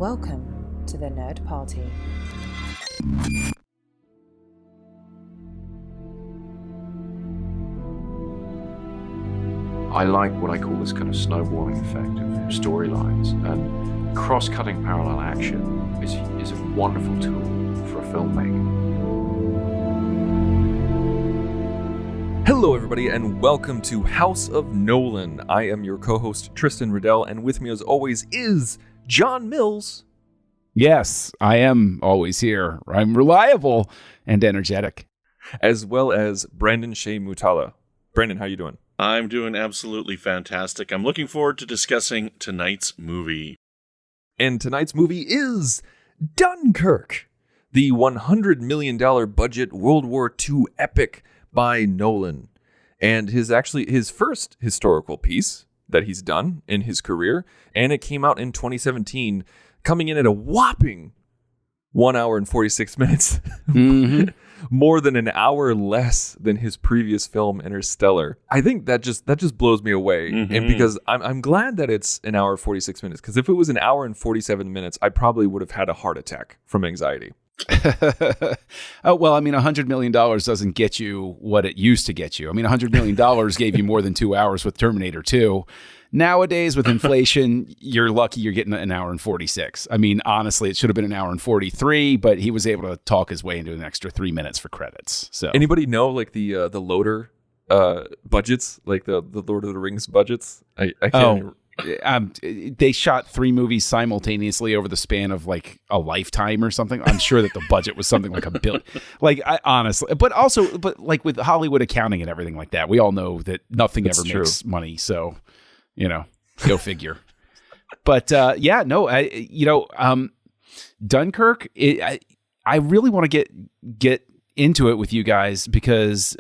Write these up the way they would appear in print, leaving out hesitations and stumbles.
Welcome to the Nerd Party. I like what I call this kind of snowballing effect of storylines, and cross-cutting parallel action is a wonderful tool for a filmmaker. Hello everybody and welcome to House of Nolan. I am your co-host Tristan Riddell, and with me as always is John Mills. Yes, I am always here. I'm reliable and energetic. As well as Brandon Shea Mutala. Brandon, how you doing? I'm doing absolutely fantastic. I'm looking forward to discussing tonight's movie. And tonight's movie is Dunkirk, the $100 million budget World War II epic by Nolan. And his first historical piece that he's done in his career. And it came out in 2017, coming in at a whopping 1 hour and 46 minutes. Mm-hmm. More than an hour less than his previous film, Interstellar. I think that just blows me away. Mm-hmm. And because I'm glad that it's an hour and 46 minutes. Because if it was an hour and 47 minutes, I probably would have had a heart attack from anxiety. Oh, well, I mean, $100 million doesn't get you what it used to get you. I mean, $100 million gave you more than 2 hours with Terminator 2. Nowadays, with inflation, you're lucky you're getting an hour and 46. I mean, honestly, it should have been an hour and 43, but he was able to talk his way into an extra 3 minutes for credits. So, anybody know like the loader budgets, like the Lord of the Rings budgets? I can't. They shot 3 movies simultaneously over the span of like a lifetime or something. I'm sure that the budget was something like $1 billion. Like, honestly, but like with Hollywood accounting and everything like that, we all know that nothing ever makes money. So, you know, go figure. But Dunkirk. I really want to get into it with you guys because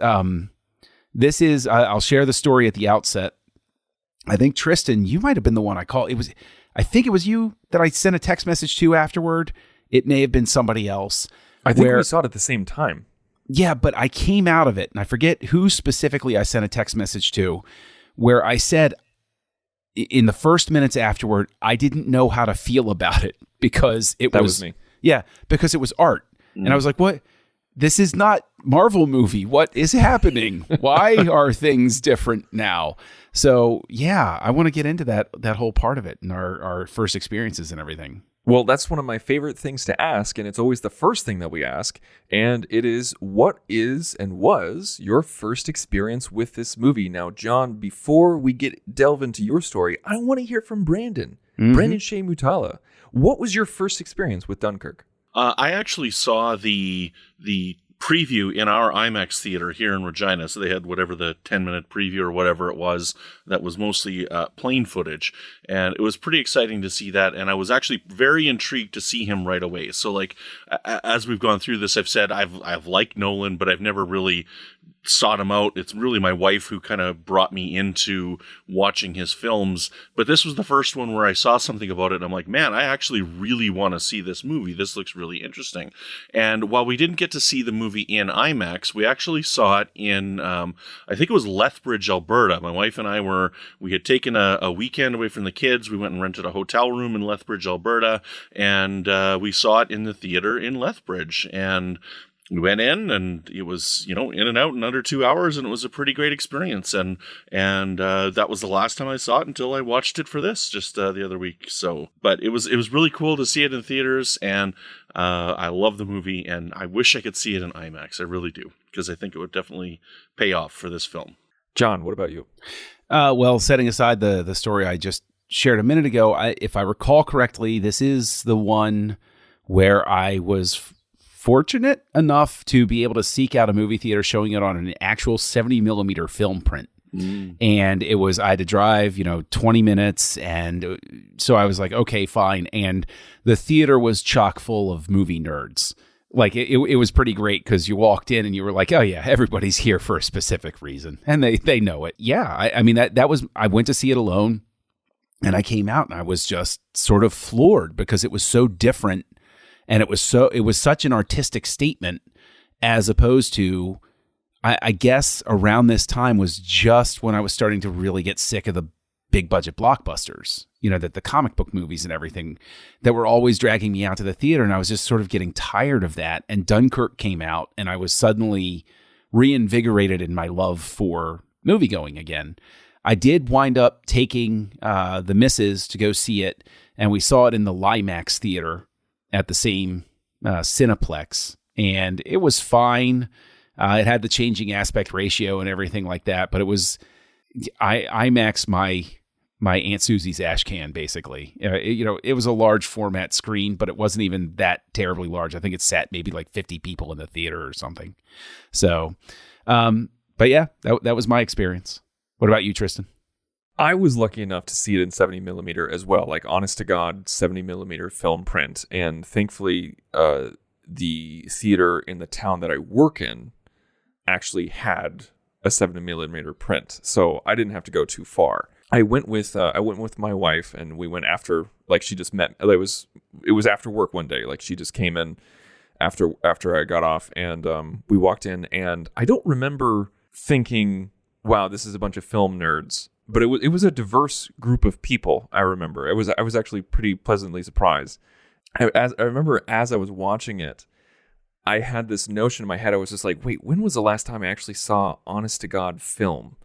this is. I'll share the story at the outset. I think, Tristan, you might have been the one I called. I think it was you that I sent a text message to afterward. It may have been somebody else. I think we saw it at the same time. Yeah, but I came out of it, and I forget who specifically I sent a text message to, where I said in the first minutes afterward, I didn't know how to feel about it because that was me. Yeah, because it was art. And I was like, what? This is not Marvel movie. What is happening? Why are things different now? So, yeah, I want to get into that whole part of it and our first experiences and everything. Well, that's one of my favorite things to ask, and it's always the first thing that we ask, and it is, what is and was your first experience with this movie? Now, John, before we delve into your story, I want to hear from Brandon. Mm-hmm. Brandon Shea Mutala. What was your first experience with Dunkirk? I actually saw the preview in our IMAX theater here in Regina. So they had whatever the 10-minute preview or whatever it was that was mostly plane footage. And it was pretty exciting to see that. And I was actually very intrigued to see him right away. So like, as we've gone through this, I've said I've liked Nolan, but I've never really sought him out. It's really my wife who kind of brought me into watching his films. But this was the first one where I saw something about it and I'm like, man, I actually really want to see this movie. This looks really interesting. And while we didn't get to see the movie in IMAX, we actually saw it in, I think it was Lethbridge, Alberta. My wife and I we had taken a weekend away from the kids. We went and rented a hotel room in Lethbridge, Alberta, and we saw it in the theater in Lethbridge. And we went in, and it was, in and out in under 2 hours, and it was a pretty great experience. And that was the last time I saw it until I watched it for this just the other week. So, but it was really cool to see it in theaters, and I love the movie, and I wish I could see it in IMAX. I really do, because I think it would definitely pay off for this film. John, what about you? Well, setting aside the story I just shared a minute ago, if I recall correctly, this is the one where I was fortunate enough to be able to seek out a movie theater showing it on an actual 70 millimeter film print. And I had to drive, 20 minutes. And so I was like, okay, fine. And the theater was chock full of movie nerds. Like it was pretty great because you walked in and you were like, oh yeah, everybody's here for a specific reason. And they know it. Yeah. I mean, I went to see it alone and I came out and I was just sort of floored because it was so different. And it was such an artistic statement, as opposed to, I guess around this time was just when I was starting to really get sick of the big budget blockbusters, that the comic book movies and everything that were always dragging me out to the theater. And I was just sort of getting tired of that. And Dunkirk came out and I was suddenly reinvigorated in my love for movie going again. I did wind up taking the missus to go see it, and we saw it in the Limax theater at the same Cineplex, and it was fine. It had the changing aspect ratio and everything like that, but it was IMAX my Aunt Susie's ash can, basically. It was a large format screen, but it wasn't even that terribly large. I think it sat maybe like 50 people in the theater or something. So, but yeah, that was my experience. What about you, Tristan? I was lucky enough to see it in 70 millimeter as well, like honest to God 70 millimeter film print. And thankfully, the theater in the town that I work in actually had a 70 millimeter print, so I didn't have to go too far. I went with my wife, and we went after, like, she just met. It was after work one day. Like, she just came in after I got off, and we walked in, and I don't remember thinking, wow, this is a bunch of film nerds. But it was a diverse group of people. I remember I was actually pretty pleasantly surprised. I remember as I was watching it, I had this notion in my head. I was just like, wait, when was the last time I actually saw honest to God film,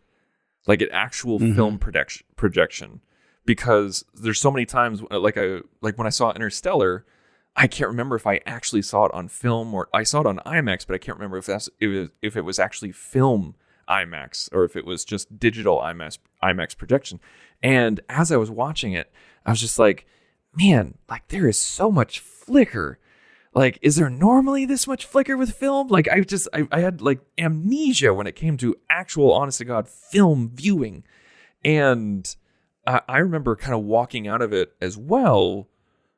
like an actual film projection? Because there's so many times, like when I saw Interstellar, I can't remember if I actually saw it on film or I saw it on IMAX, but I can't remember if it was actually film IMAX or if it was just digital IMAX projection. And as I was watching it, I was just like, man, like there is so much flicker. Like, is there normally this much flicker with film? Like, I had like amnesia when it came to actual honest to God film viewing. And I remember kind of walking out of it as well.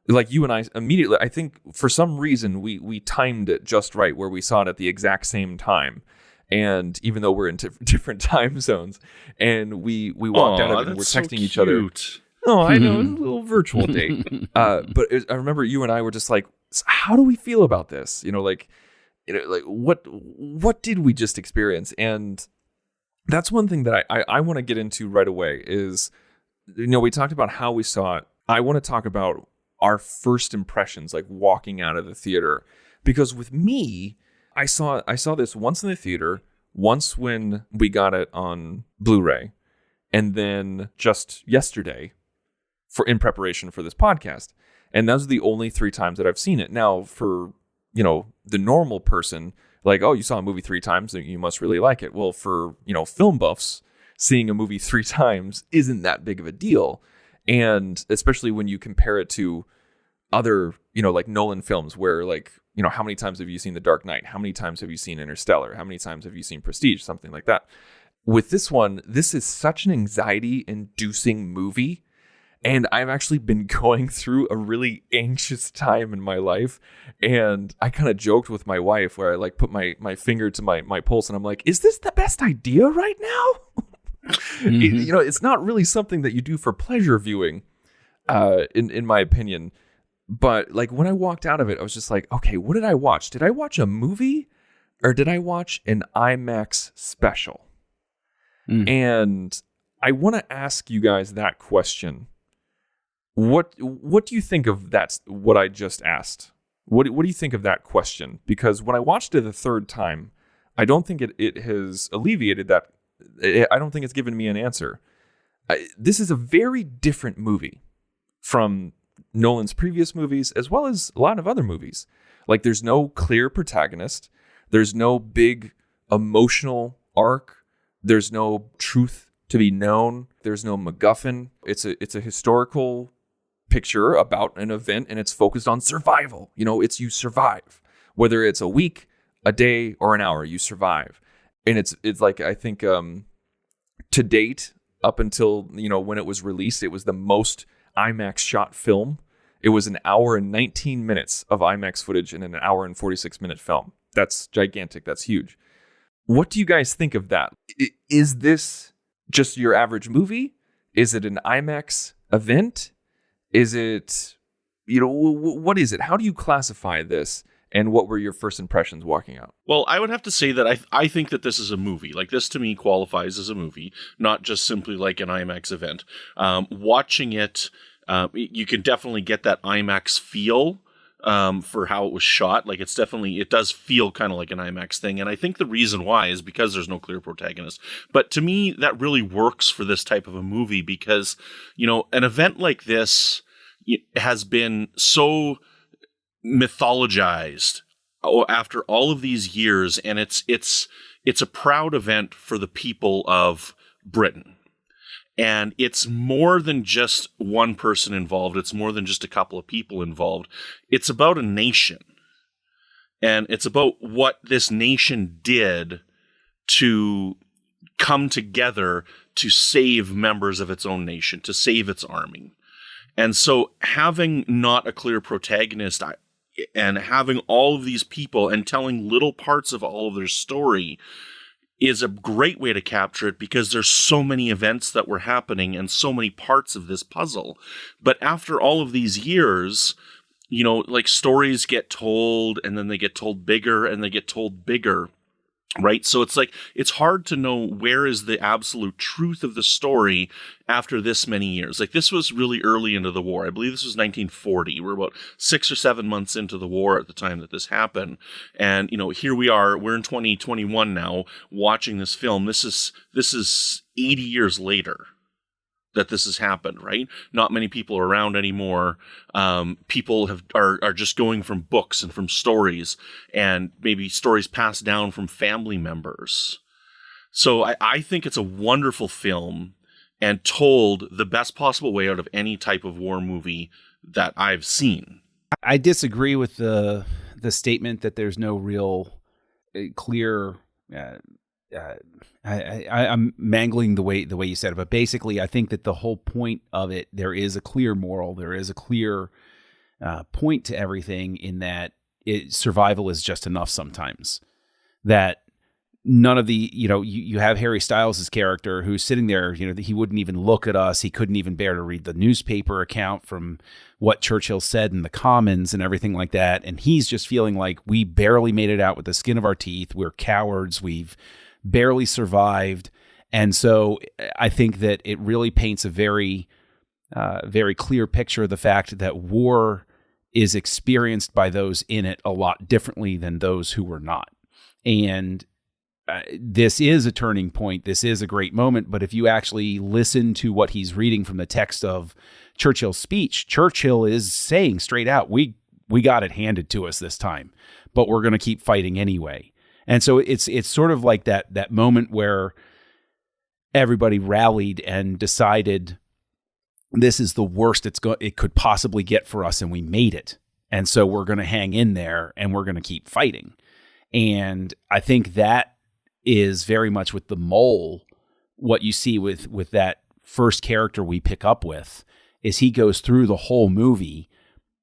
Like you and I immediately, I think for some reason we timed it just right where we saw it at the exact same time. And even though we're in different time zones, and we walked out of it and we're texting each other. Oh, I know, it's a little virtual date. I remember you and I were just like, how do we feel about this? Like what did we just experience? And that's one thing that I want to get into right away is, we talked about how we saw it. I want to talk about our first impressions, like walking out of the theater, because with me, I saw this once in the theater, once when we got it on Blu-ray, and then just yesterday in preparation for this podcast. And those are the only 3 times that I've seen it. Now, for, the normal person, like, oh, you saw a movie 3 times, then you must really like it. Well, for, film buffs, seeing a movie 3 times isn't that big of a deal. And especially when you compare it to other, like Nolan films where, like, how many times have you seen The Dark Knight? How many times have you seen Interstellar? How many times have you seen Prestige? Something like that. With this one, this is such an anxiety-inducing movie. And I've actually been going through a really anxious time in my life. And I kind of joked with my wife where I like put my finger to my pulse and I'm like, is this the best idea right now? It's not really something that you do for pleasure viewing, in my opinion. But like when I walked out of it, I was just like, okay, what did I watch? Did I watch a movie or did I watch an IMAX special? And I want to ask you guys that question. What do you think of that? What I just asked. What do you think of that question? Because when I watched it the 3rd time, I don't think it has alleviated that. I don't think it's given me an answer. This is a very different movie from Nolan's previous movies, as well as a lot of other movies. Like, there's no clear protagonist. There's no big emotional arc. There's no truth to be known. There's no MacGuffin. It's a historical picture about an event, and it's focused on survival. It's you survive. Whether it's a week, a day, or an hour, you survive. And it's like, I think to date, up until when it was released, it was the most IMAX shot film. It was an hour and 19 minutes of IMAX footage in an hour and 46-minute film. That's gigantic. That's huge. What do you guys think of that? Is this just your average movie? Is it an IMAX event? Is it, what is it? How do you classify this? And what were your first impressions walking out? Well, I would have to say that I think that this is a movie. Like, this to me qualifies as a movie, not just simply like an IMAX event. Watching it, you can definitely get that IMAX feel for how it was shot. Like, it does feel kind of like an IMAX thing. And I think the reason why is because there's no clear protagonist. But to me, that really works for this type of a movie because, an event like this has been so mythologized after all of these years, and it's a proud event for the people of Britain. And it's more than just one person involved. It's more than just a couple of people involved. It's about a nation. And it's about what this nation did to come together to save members of its own nation, to save its army. And so having not a clear protagonist and having all of these people and telling little parts of all of their story is a great way to capture it because there's so many events that were happening and so many parts of this puzzle. But after all of these years, like stories get told and then they get told bigger and they get told bigger. Right. So it's hard to know where is the absolute truth of the story after this many years. Like, this was really early into the war. I believe this was 1940. We're about 6 or 7 months into the war at the time that this happened. And, here we are. We're in 2021 now watching this film. This is 80 years later that this has happened, right? Not many people are around anymore. People are just going from books and from stories and maybe stories passed down from family members. So I think it's a wonderful film and told the best possible way out of any type of war movie that I've seen. I disagree with the statement that there's no real clear I'm mangling the way you said it, but basically I think that the whole point of it, there is a clear moral, there is a clear point to everything in that survival is just enough sometimes. That none of the, you have Harry Styles' character who's sitting there, he wouldn't even look at us. He couldn't even bear to read the newspaper account from what Churchill said in the Commons and everything like that. And he's just feeling like we barely made it out with the skin of our teeth. We're cowards. We've barely survived. And so I think that it really paints a very, very clear picture of the fact that war is experienced by those in it a lot differently than those who were not. And this is a turning point. This is a great moment. But if you actually listen to what he's reading from the text of Churchill's speech, Churchill is saying straight out, we got it handed to us this time, but we're going to keep fighting anyway. And so it's sort of like that moment where everybody rallied and decided this is the worst it could possibly get for us, and we made it. And so we're going to hang in there and we're going to keep fighting. And I think that is very much with the mole. What you see with that first character we pick up with is he goes through the whole movie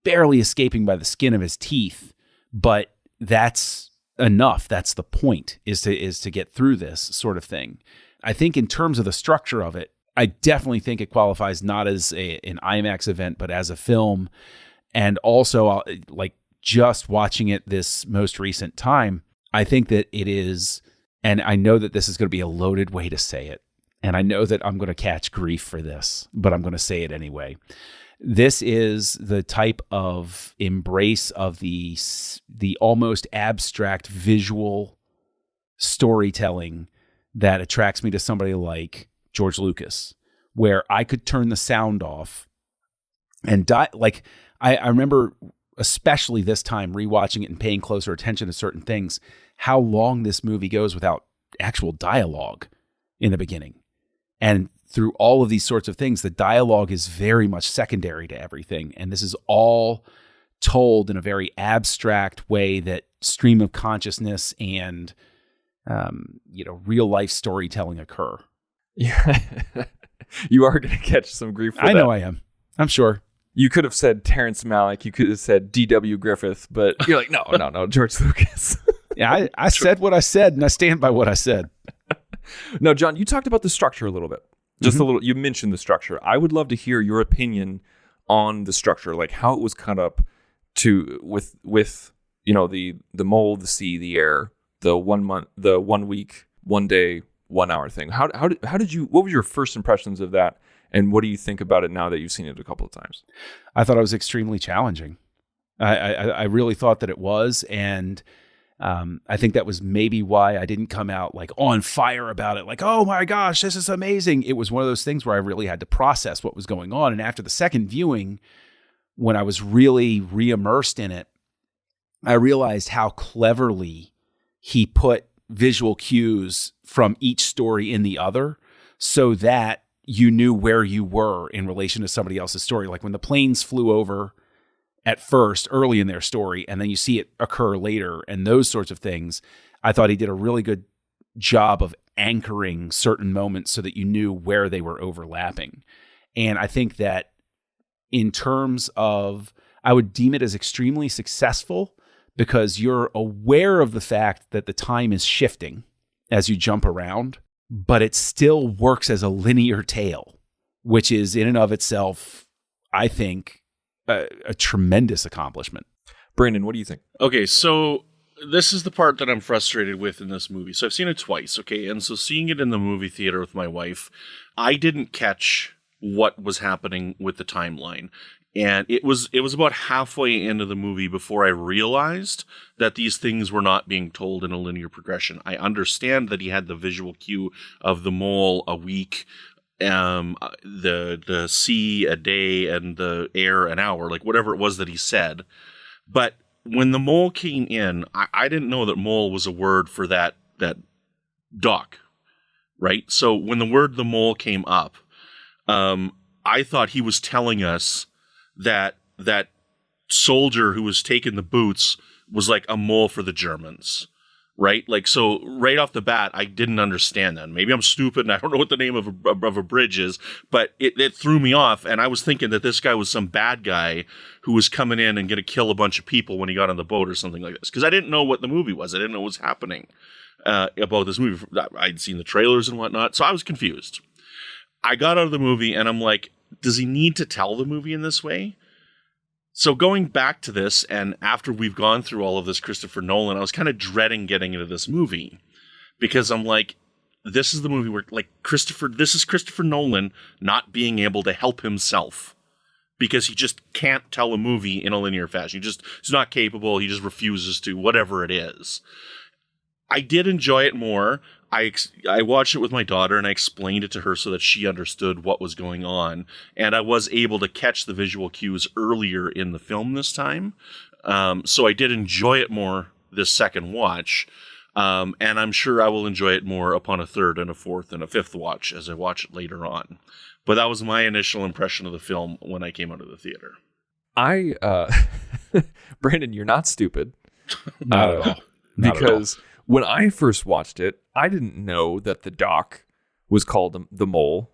barely escaping by the skin of his teeth, but that's enough. That's the point, is to get through this sort of thing. I think in terms of the structure of it, I definitely think it qualifies not as an IMAX event, but as a film. And also, like, just watching it this most recent time, I think that it is, and I know that this is going to be a loaded way to say it, and I know that I'm going to catch grief for this, but I'm going to say it anyway. This is the type of embrace of the almost abstract visual storytelling that attracts me to somebody like George Lucas, where I could turn the sound off and die. Like, I remember, especially this time, rewatching it and paying closer attention to certain things, how long this movie goes without actual dialogue in the beginning. And through all of these sorts of things, the dialogue is very much secondary to everything. And this is all told in a very abstract way that stream of consciousness and, real life storytelling occur. Yeah. You are going to catch some grief for that. I know I am. I'm sure. You could have said Terrence Malick. You could have said D.W. Griffith, but you're like, no, George Lucas. Yeah, I said what I said, and I stand by what I said. No, John, you talked about the structure a little bit. Just a little. You mentioned the structure. I would love to hear your opinion on the structure, like how it was cut up with the mole, the sea, the air, the 1 month, the 1 week, 1 day, 1 hour thing. How did you? What were your first impressions of that, and what do you think about it now that you've seen it a couple of times? I thought it was extremely challenging. I really thought that it was, and I think that was maybe why I didn't come out like on fire about it, like, oh my gosh, this is amazing. It was one of those things where I really had to process what was going on, and after the second viewing, when I was really re-immersed in it, I realized how cleverly he put visual cues from each story in the other so that you knew where you were in relation to somebody else's story. Like when the planes flew over at first, early in their story, and then you see it occur later and those sorts of things, I thought he did a really good job of anchoring certain moments so that you knew where they were overlapping. And I think that in terms of, I would deem it as extremely successful because you're aware of the fact that the time is shifting as you jump around, but it still works as a linear tale, which is in and of itself, I think, a tremendous accomplishment. Brandon, what do you think? Okay, so this is the part that I'm frustrated with in this movie. So I've seen it twice, okay? And so seeing it in the movie theater with my wife, I didn't catch what was happening with the timeline. And it was about halfway into the movie before I realized that these things were not being told in a linear progression. I understand that he had the visual cue of the mole a week, the sea a day, and the air an hour, like whatever it was that he said. But when the mole came in, I didn't know that mole was a word for that dock, right? So when the mole came up, I thought he was telling us that soldier who was taking the boots was like a mole for the Germans, right? Like, so right off the bat, I didn't understand that. Maybe I'm stupid and I don't know what the name of a bridge is, but it threw me off. And I was thinking that this guy was some bad guy who was coming in and going to kill a bunch of people when he got on the boat or something like this. Because I didn't know what the movie was. I didn't know what was happening about this movie. I'd seen the trailers and whatnot, so I was confused. I got out of the movie and I'm like, does he need to tell the movie in this way? So going back to this, and after we've gone through all of this Christopher Nolan, I was kind of dreading getting into this movie because I'm like, this is the movie where, like, this is Christopher Nolan not being able to help himself because he just can't tell a movie in a linear fashion. He's not capable. He just refuses to, whatever it is. I did enjoy it more. I watched it with my daughter and I explained it to her so that she understood what was going on. And I was able to catch the visual cues earlier in the film this time. So I did enjoy it more this second watch. And I'm sure I will enjoy it more upon a third and a fourth and a fifth watch as I watch it later on. But that was my initial impression of the film when I came out of the theater. Brandon, you're not stupid. Not at all. Because when I first watched it, I didn't know that the dock was called the mole.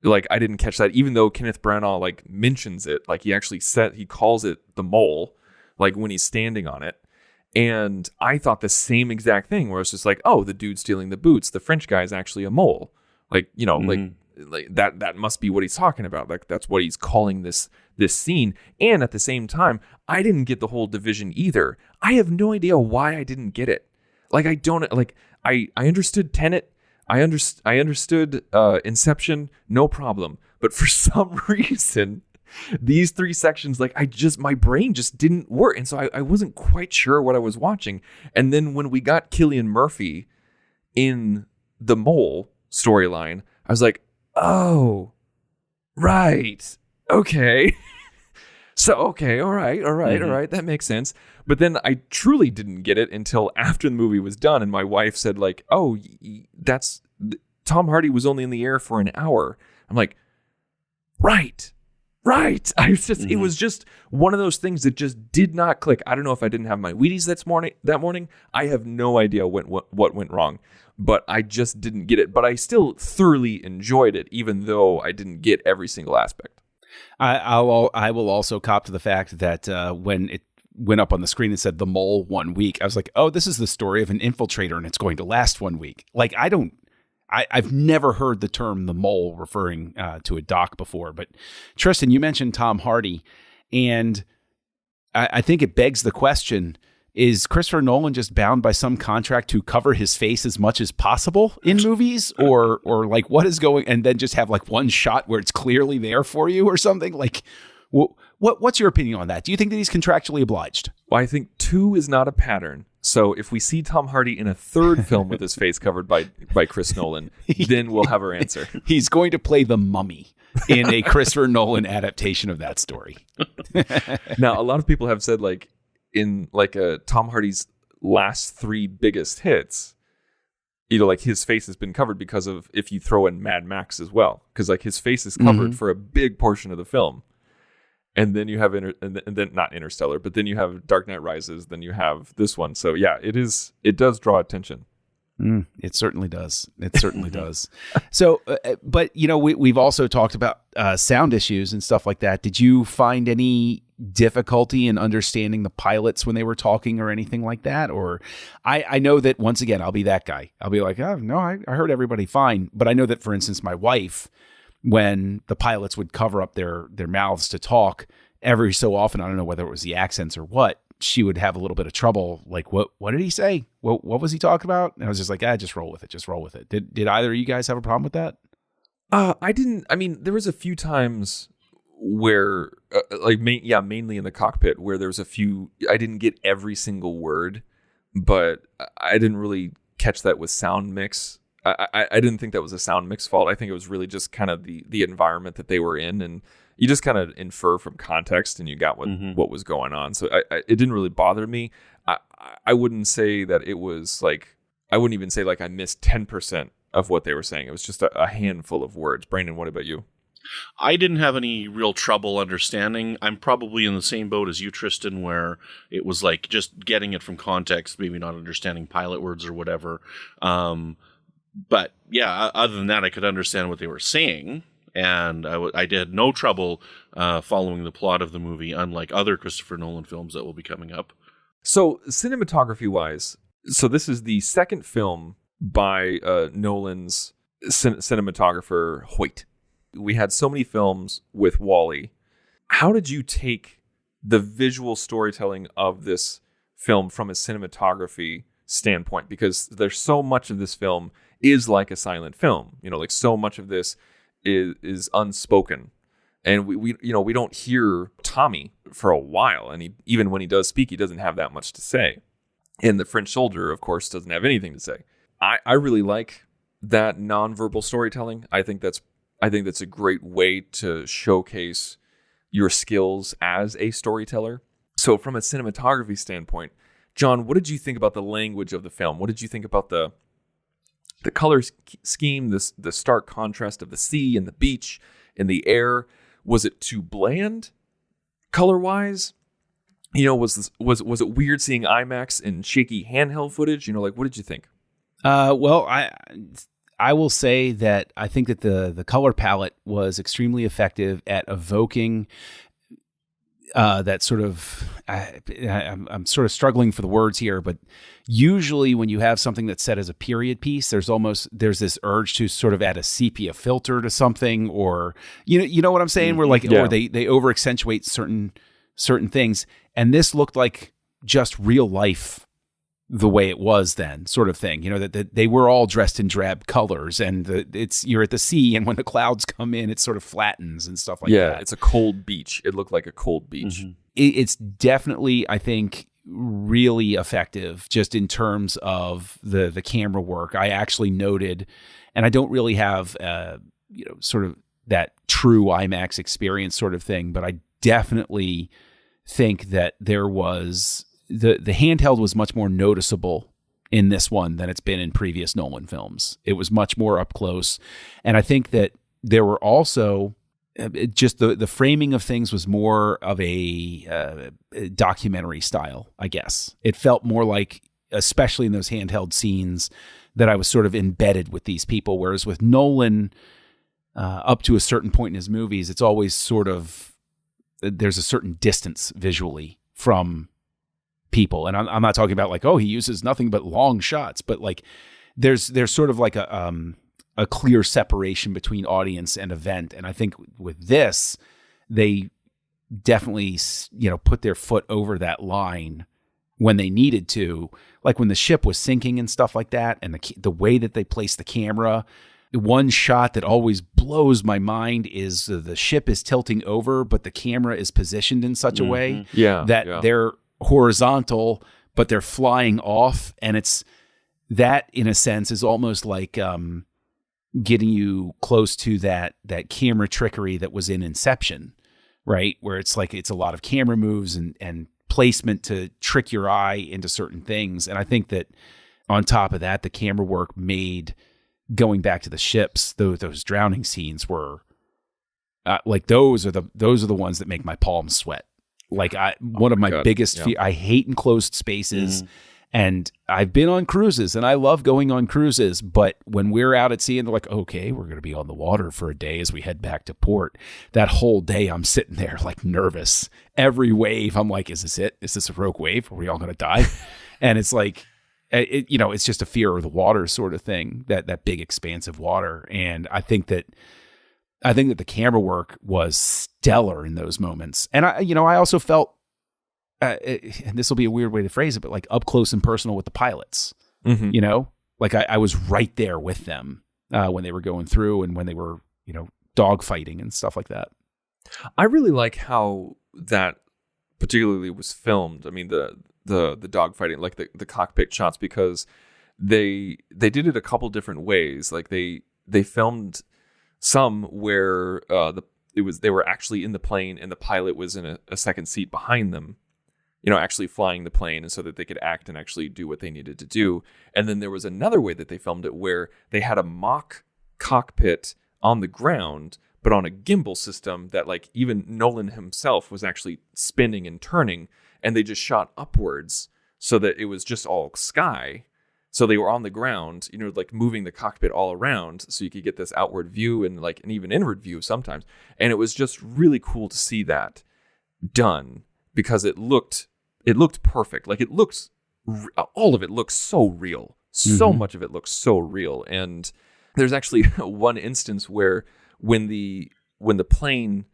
Like, I didn't catch that, even though Kenneth Branagh like mentions it. Like, he calls it the mole, like when he's standing on it. And I thought the same exact thing, where it's just like, oh, the dude stealing the boots, the French guy is actually a mole. Like, like that must be what he's talking about. Like, that's what he's calling this scene. And at the same time, I didn't get the whole division either. I have no idea why I didn't get it. Like, I don't, like, I understood Tenet. I understood Inception, no problem. But for some reason, these three sections, like, my brain just didn't work. And so I wasn't quite sure what I was watching. And then when we got Cillian Murphy in the mole storyline, I was like, oh, right. Okay. So, okay, all right, that makes sense. But then I truly didn't get it until after the movie was done, and my wife said, like, oh, that's Tom Hardy was only in the air for an hour. I'm like, right. It was just one of those things that just did not click. I don't know if I didn't have my Wheaties that morning. I have no idea what went wrong, but I just didn't get it. But I still thoroughly enjoyed it, even though I didn't get every single aspect. I will also cop to the fact that when it went up on the screen and said the mole 1 week, I was like, oh, this is the story of an infiltrator and it's going to last 1 week. Like, I've never heard the term the mole referring to a dock before. But Tristan, you mentioned Tom Hardy, and I think it begs the question, is Christopher Nolan just bound by some contract to cover his face as much as possible in movies, or like what is going, and then just have like one shot where it's clearly there for you or something? Like, what's your opinion on that? Do you think that he's contractually obliged? Well, I think 2 is not a pattern. So if we see Tom Hardy in a third film with his face covered by Chris Nolan, then we'll have our answer. He's going to play the Mummy in a Christopher Nolan adaptation of that story. Now, a lot of people have said, like, in like Tom Hardy's last 3 biggest hits, you know, like his face has been covered because of, if you throw in Mad Max as well, because like his face is covered for a big portion of the film. And then you have and then not Interstellar, but then you have Dark Knight Rises, then you have this one. So yeah, it does draw attention. It certainly does. It certainly does. So, but you know, we've also talked about sound issues and stuff like that. Did you find any difficulty in understanding the pilots when they were talking or anything like that? Or I know that, once again, I'll be that guy. I'll be like, oh no, I heard everybody fine. But I know that, for instance, my wife, when the pilots would cover up their mouths to talk, every so often, I don't know whether it was the accents or what, she would have a little bit of trouble. Like, what did he say? What was he talking about? And I was just like, just roll with it. Just roll with it. Did either of you guys have a problem with that? I didn't. I mean, there was a few times where, mainly in the cockpit, where there was a few, I didn't get every single word, but I didn't really catch that with sound mix. I didn't think that was a sound mix fault. I think it was really just kind of the environment that they were in, and you just kind of infer from context, and you got what was going on. So it didn't really bother me. I wouldn't say that it was like, I wouldn't even say like I missed 10% of what they were saying. It was just a handful of words. Brandon, what about you? I didn't have any real trouble understanding. I'm probably in the same boat as you, Tristan, where it was like just getting it from context, maybe not understanding pilot words or whatever. But yeah, other than that, I could understand what they were saying. And I did no trouble following the plot of the movie, unlike other Christopher Nolan films that will be coming up. So cinematography-wise, so this is the second film by Nolan's cinematographer, Hoyt. We had so many films with WALL-E. How did you take the visual storytelling of this film from a cinematography standpoint? Because there's so much of this film is like a silent film. You know, like so much of this is unspoken. And we don't hear Tommy for a while. And even when he does speak, he doesn't have that much to say. And the French soldier, of course, doesn't have anything to say. I really like that nonverbal storytelling. I think that's a great way to showcase your skills as a storyteller. So from a cinematography standpoint, John, what did you think about the language of the film? What did you think about the color scheme, the stark contrast of the sea and the beach and the air? Was it too bland color-wise? You know, was it weird seeing IMAX and shaky handheld footage? You know, like, what did you think? Well, I will say that I think that the color palette was extremely effective at evoking that sort of, I'm sort of struggling for the words here, but usually when you have something that's set as a period piece, there's this urge to sort of add a sepia filter to something, or you know what I'm saying? Where like, yeah. Or they over accentuate certain things, and this looked like just real life, the way it was then, sort of thing. You know, that they were all dressed in drab colors, and you're at the sea, and when the clouds come in, it sort of flattens and stuff like that. Yeah, it's a cold beach. It looked like a cold beach. Mm-hmm. It's definitely, I think, really effective just in terms of the camera work. I actually noted, and I don't really have sort of that true IMAX experience sort of thing, but I definitely think that there was the handheld was much more noticeable in this one than it's been in previous Nolan films. It was much more up close. And I think that there were also just the framing of things was more of a documentary style, I guess. It felt more like, especially in those handheld scenes, that I was sort of embedded with these people. Whereas with Nolan, up to a certain point in his movies, it's always sort of, there's a certain distance visually from people. And I'm not talking about like, oh, he uses nothing but long shots, but like there's sort of like a clear separation between audience and event. And I think with this, they definitely, put their foot over that line when they needed to, like when the ship was sinking and stuff like that, and the way that they placed the camera. One shot that always blows my mind is the ship is tilting over, but the camera is positioned in such a way that they're horizontal, but they're flying off. And it's that, in a sense, is almost like getting you close to that camera trickery that was in Inception, right? Where it's like it's a lot of camera moves and placement to trick your eye into certain things. And I think that on top of that, the camera work made going back to the ships, those drowning scenes were like those are the ones that make my palms sweat. Like one of my biggest I hate enclosed spaces, and I've been on cruises and I love going on cruises, but when we're out at sea and they're like, okay, we're going to be on the water for a day as we head back to port, that whole day I'm sitting there like nervous. Every wave, I'm like, is this it? Is this a rogue wave? Are we all going to die? And it's like, it's just a fear of the water sort of thing, that big expanse of water. And I think that the camera work was stellar in those moments. And I also felt, and this will be a weird way to phrase it, but like up close and personal with the pilots, like I was right there with them when they were going through and when they were, dogfighting and stuff like that. I really like how that particularly was filmed. I mean, the dogfighting, like the cockpit shots, because they did it a couple different ways. Like they filmed some where they were actually in the plane and the pilot was in a second seat behind them, actually flying the plane, and so that they could act and actually do what they needed to do. And then there was another way that they filmed it where they had a mock cockpit on the ground, but on a gimbal system that like even Nolan himself was actually spinning and turning. And they just shot upwards so that it was just all sky. So they were on the ground, like moving the cockpit all around so you could get this outward view and like an even inward view sometimes. And it was just really cool to see that done because it looked perfect. Like all of it looks so real. So much of it looks so real. And there's actually one instance where when the plane,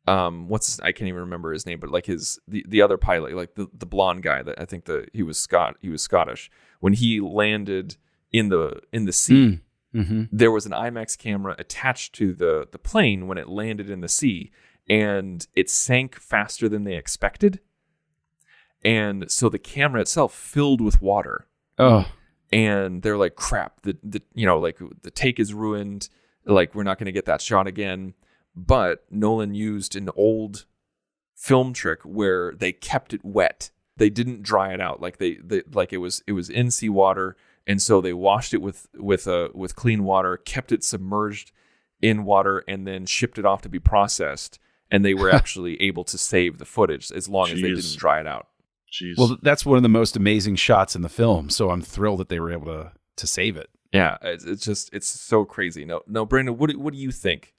I can't even remember his name, but like the other pilot, like the blonde guy that I think he was Scottish. When he landed in the sea, there was an IMAX camera attached to the plane when it landed in the sea, and it sank faster than they expected. And so the camera itself filled with water. Oh, and they're like, crap, like the take is ruined. Like we're not going to get that shot again. But Nolan used an old film trick where they kept it wet. They didn't dry it out. Like they like it was in seawater, and so they washed it with clean water, kept it submerged in water, and then shipped it off to be processed. And they were actually able to save the footage as long as they didn't dry it out. Jeez. Well, that's one of the most amazing shots in the film. So I'm thrilled that they were able to save it. Yeah, it's so crazy. No, Brandon, what do you think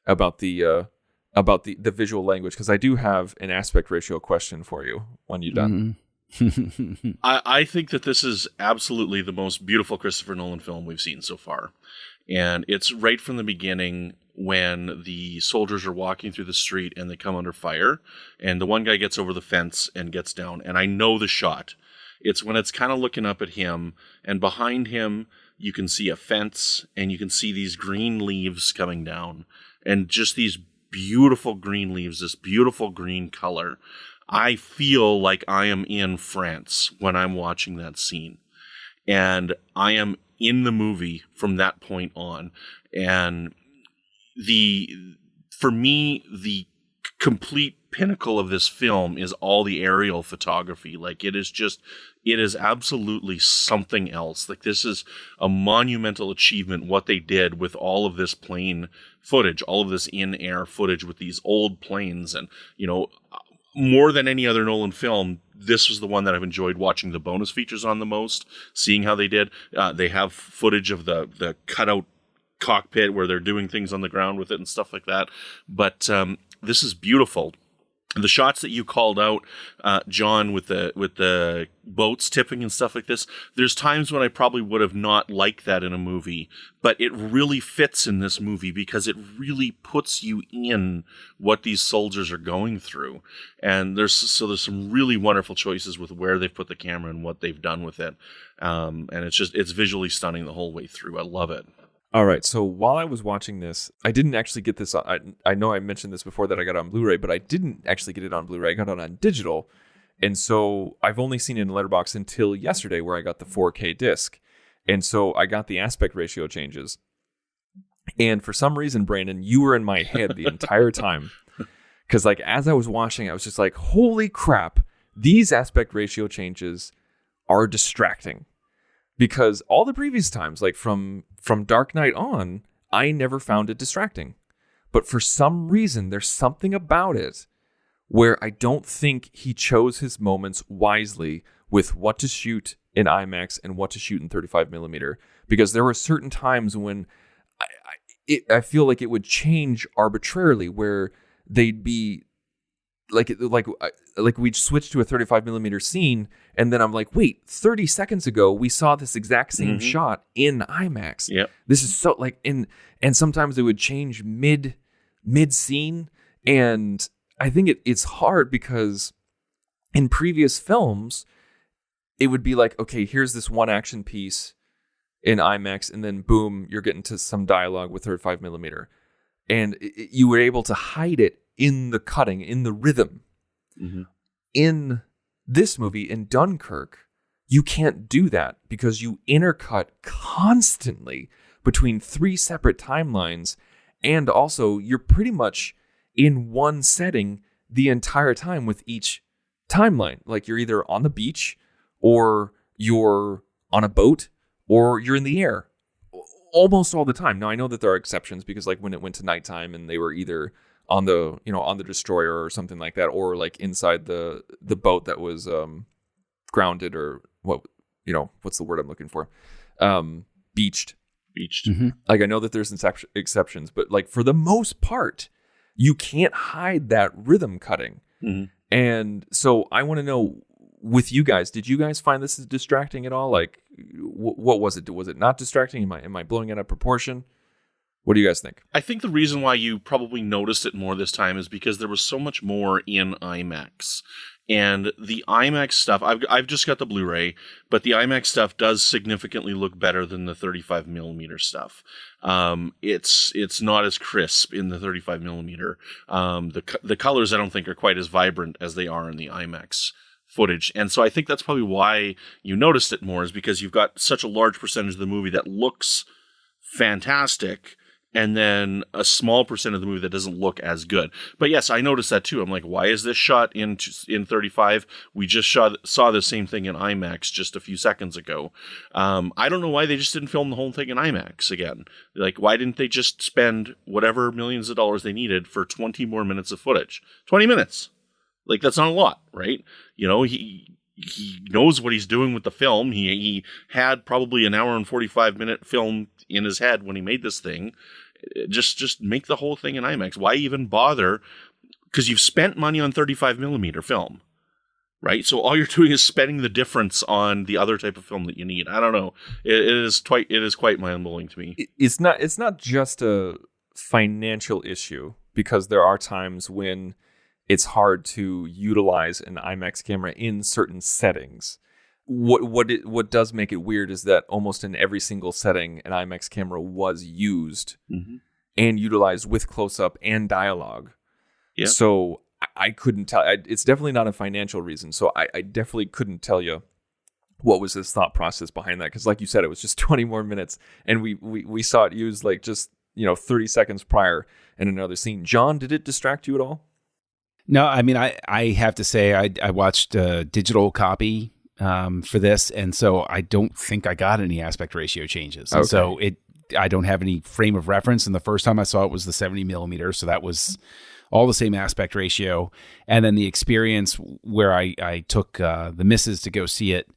about the visual language? Because I do have an aspect ratio question for you when you're done. I think that this is absolutely the most beautiful Christopher Nolan film we've seen so far. And it's right from the beginning when the soldiers are walking through the street and they come under fire. And the one guy gets over the fence and gets down. And I know the shot. It's when it's kind of looking up at him. And behind him, you can see a fence and you can see these green leaves coming down. And just these beautiful green leaves, this beautiful green color. I feel like I am in France when I'm watching that scene. And I am in the movie from that point on. And for me, the complete pinnacle of this film is all the aerial photography. Like it is absolutely something else. Like this is a monumental achievement, what they did with all of this plane footage, all of this in-air footage with these old planes. And, more than any other Nolan film, this was the one that I've enjoyed watching the bonus features on the most, seeing how they did. They have footage of the cutout cockpit where they're doing things on the ground with it and stuff like that. But this is beautiful. the shots that you called out, John, with the boats tipping and stuff like this, there's times when I probably would have not liked that in a movie, but it really fits in this movie because it really puts you in what these soldiers are going through. And there's some really wonderful choices with where they've put the camera and what they've done with it. And it's visually stunning the whole way through. I love it. All right, so while I was watching this, I didn't actually get this. I know I mentioned this before that I got it on Blu-ray, but I didn't actually get it on Blu-ray. I got it on digital, and so I've only seen it in Letterboxd until yesterday, where I got the 4K disc, and so I got the aspect ratio changes. And for some reason, Brandon, you were in my head the entire time, because like as I was watching, I was just like, "Holy crap! These aspect ratio changes are distracting." Because all the previous times, like from Dark Knight on, I never found it distracting. But for some reason, there's something about it where I don't think he chose his moments wisely with what to shoot in IMAX and what to shoot in 35 millimeter. Because there were certain times when I feel like it would change arbitrarily, where they'd be like we'd switch to a 35 millimeter scene, and then I'm like, wait, 30 seconds ago we saw this exact same shot in IMAX. Yep. This is so like and sometimes it would change mid scene, and I think it's hard because in previous films it would be like, okay, here's this one action piece in IMAX, and then boom, you're getting to some dialogue with 35 millimeter, and you were able to hide it in the cutting, in the rhythm. Mm-hmm. In this movie, in Dunkirk, you can't do that because you intercut constantly between 3 separate timelines, and also you're pretty much in one setting the entire time with each timeline. Like you're either on the beach, or you're on a boat, or you're in the air almost all the time. Now I know that there are exceptions, because like when it went to nighttime and they were either on the destroyer or something like that, or like inside the boat that was grounded, or what's the word I'm looking for? Beached. Mm-hmm. Like I know that there's exceptions, but like for the most part, you can't hide that rhythm cutting. Mm-hmm. And so I want to know, with you guys, did you guys find this distracting at all? Like, what was it? Was it not distracting? Am I blowing it out of proportion? What do you guys think? I think the reason why you probably noticed it more this time is because there was so much more in IMAX. And the IMAX stuff, I've just got the Blu-ray, but the IMAX stuff does significantly look better than the 35 millimeter stuff. It's not as crisp in the 35 millimeter. The colors I don't think are quite as vibrant as they are in the IMAX footage. And so I think that's probably why you noticed it more, is because you've got such a large percentage of the movie that looks fantastic, and then a small percent of the movie that doesn't look as good. But yes, I noticed that too. I'm like, why is this shot in 35? We just saw the same thing in IMAX just a few seconds ago. I don't know why they just didn't film the whole thing in IMAX again. Like, why didn't they just spend whatever millions of dollars they needed for 20 more minutes of footage? 20 minutes. Like, that's not a lot, right? He knows what he's doing with the film. He had probably an hour and 45-minute film in his head when he made this thing. Just make the whole thing in IMAX. Why even bother? Because you've spent money on 35 millimeter film, right? So all you're doing is spending the difference on the other type of film that you need. I don't know. It is quite mind-blowing to me. It's not just a financial issue, because there are times when it's hard to utilize an IMAX camera in certain settings. What does make it weird is that almost in every single setting, an IMAX camera was used and utilized with close-up and dialogue. Yeah. So I couldn't tell. It's definitely not a financial reason. So I definitely couldn't tell you what was his thought process behind that. Because like you said, it was just 20 more minutes, and we saw it used like just 30 seconds prior in another scene. John, did it distract you at all? No, I mean, I have to say I watched a digital copy for this, and so I don't think I got any aspect ratio changes. Okay. So I don't have any frame of reference, and the first time I saw it was the 70 millimeter, so that was all the same aspect ratio. And then the experience where I took the missus to go see it,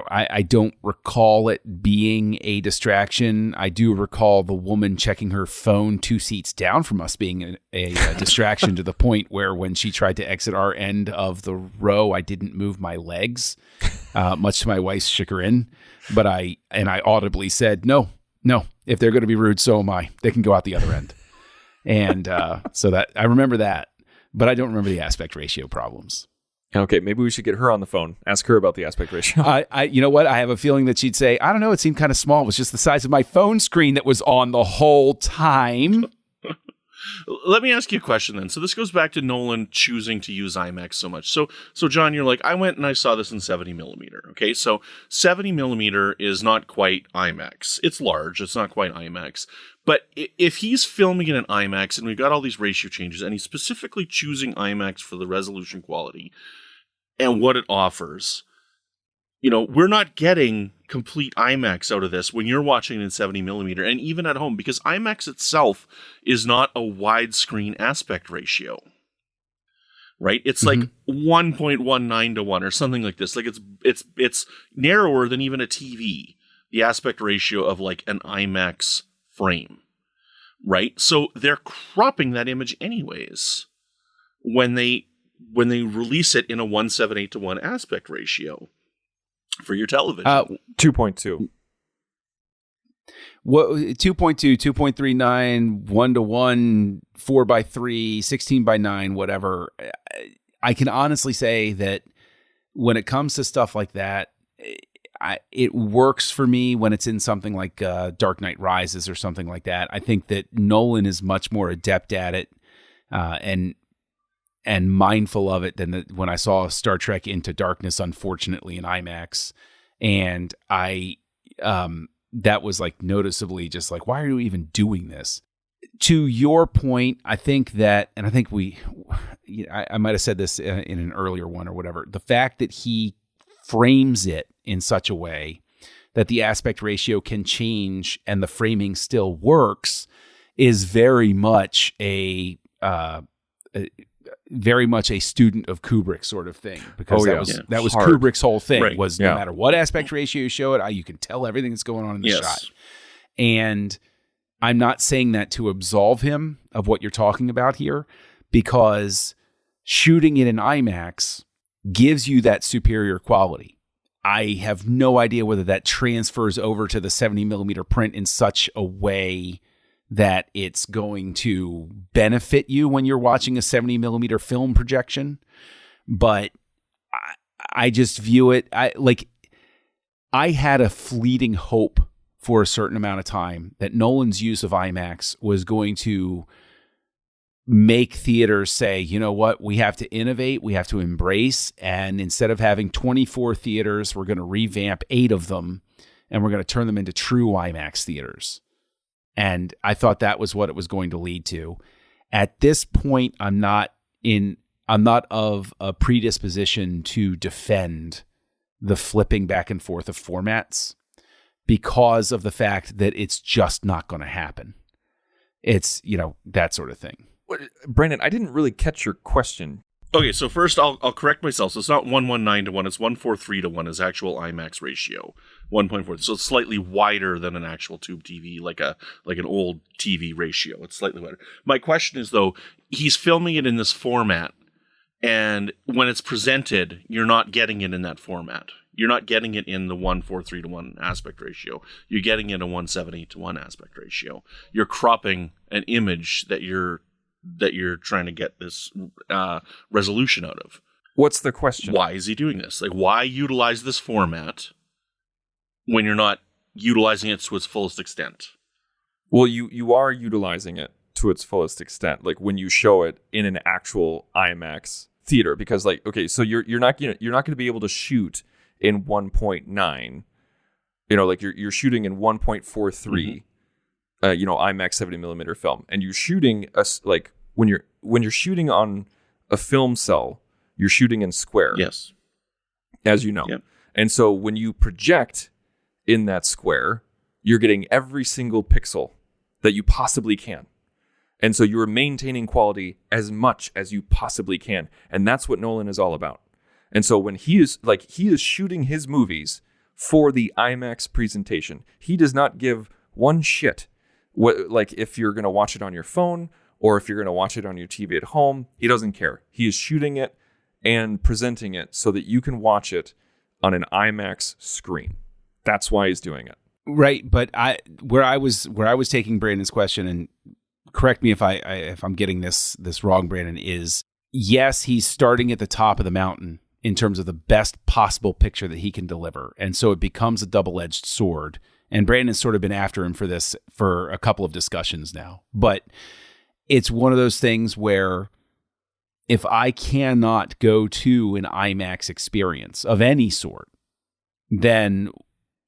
I don't recall it being a distraction. I do recall the woman checking her phone 2 seats down from us being a distraction to the point where when she tried to exit our end of the row, I didn't move my legs, much to my wife's chagrin. But I audibly said, no, if they're going to be rude, so am I. They can go out the other end. And so that I remember that, but I don't remember the aspect ratio problems. Okay, maybe we should get her on the phone. Ask her about the aspect ratio. You know what? I have a feeling that she'd say, I don't know, it seemed kind of small. It was just the size of my phone screen that was on the whole time. Let me ask you a question then. So this goes back to Nolan choosing to use IMAX so much. So John, you're like, I went and I saw this in 70 millimeter. Okay, so 70 millimeter is not quite IMAX. It's large. It's not quite IMAX. But if he's filming it in IMAX and we've got all these ratio changes and he's specifically choosing IMAX for the resolution quality and what it offers, we're not getting complete IMAX out of this when you're watching it in 70 millimeter and even at home, because IMAX itself is not a widescreen aspect ratio, right? It's like 1.19 to 1 or something like this. Like it's narrower than even a TV, the aspect ratio of like an IMAX frame, right? So they're cropping that image anyways when they release it in a 1.78 to 1 aspect ratio for your television. 2.2. What 2.2, 2.39, 1 to 1, 4:3, 16:9, whatever. I can honestly say that when it comes to stuff like that, it works for me when it's in something like Dark Knight Rises or something like that. I think that Nolan is much more adept at it and mindful of it than when I saw Star Trek Into Darkness, unfortunately, in IMAX. And that was like noticeably just like, why are you even doing this? To your point, I think that, and I think I might have said this in an earlier one or whatever, the fact that he frames it in such a way that the aspect ratio can change and the framing still works is very much a student of Kubrick sort of thing, because that was hard. Kubrick's whole thing, right. was no matter what aspect ratio you show it, you can tell everything that's going on in the shot. And I'm not saying that to absolve him of what you're talking about here, because shooting it in IMAX gives you that superior quality. I have no idea whether that transfers over to the 70 millimeter print in such a way that it's going to benefit you when you're watching a 70 millimeter film projection. But I just view it, I had a fleeting hope for a certain amount of time that Nolan's use of IMAX was going to make theaters say, you know what, we have to innovate, we have to embrace, and instead of having 24 theaters, we're going to revamp 8 of them, and we're going to turn them into true IMAX theaters. And I thought that was what it was going to lead to. At this point, I'm not of a predisposition to defend the flipping back and forth of formats, because of the fact that it's just not going to happen. It's, that sort of thing. Brandon, I didn't really catch your question. Okay, so first I'll correct myself. So it's not 1.19 to 1, it's 1.43 to 1 is actual IMAX ratio. 1.4. So it's slightly wider than an actual tube TV, like an old TV ratio. It's slightly wider. My question is, though, he's filming it in this format, and when it's presented, you're not getting it in that format. You're not getting it in the 1.43 to 1 aspect ratio. You're getting it in a 1.78 to 1 aspect ratio. You're cropping an image that you're trying to get this resolution out of. What's the question? Why is he doing this? Like, why utilize this format when you're not utilizing it to its fullest extent? Well, you are utilizing it to its fullest extent, like when you show it in an actual IMAX theater, because so you're not going to be able to shoot in 1.9. You're shooting in 1.43. IMAX 70 millimeter film, and you're shooting when you're shooting on a film cell, you're shooting in square. Yes, as you know. Yep. And so when you project in that square, you're getting every single pixel that you possibly can, and so you're maintaining quality as much as you possibly can, and that's what Nolan is all about. And so when he is shooting his movies for the IMAX presentation. He does not give one shit. Like if you're going to watch it on your phone or if you're going to watch it on your TV at home, he doesn't care. He is shooting it and presenting it so that you can watch it on an IMAX screen. That's why he's doing it. Right, but where I was taking Brandon's question, and correct me if I'm getting this wrong, Brandon, is yes, he's starting at the top of the mountain in terms of the best possible picture that he can deliver, and so it becomes a double-edged sword. And Brandon's sort of been after him for this for a couple of discussions now, but it's one of those things where if I cannot go to an IMAX experience of any sort, then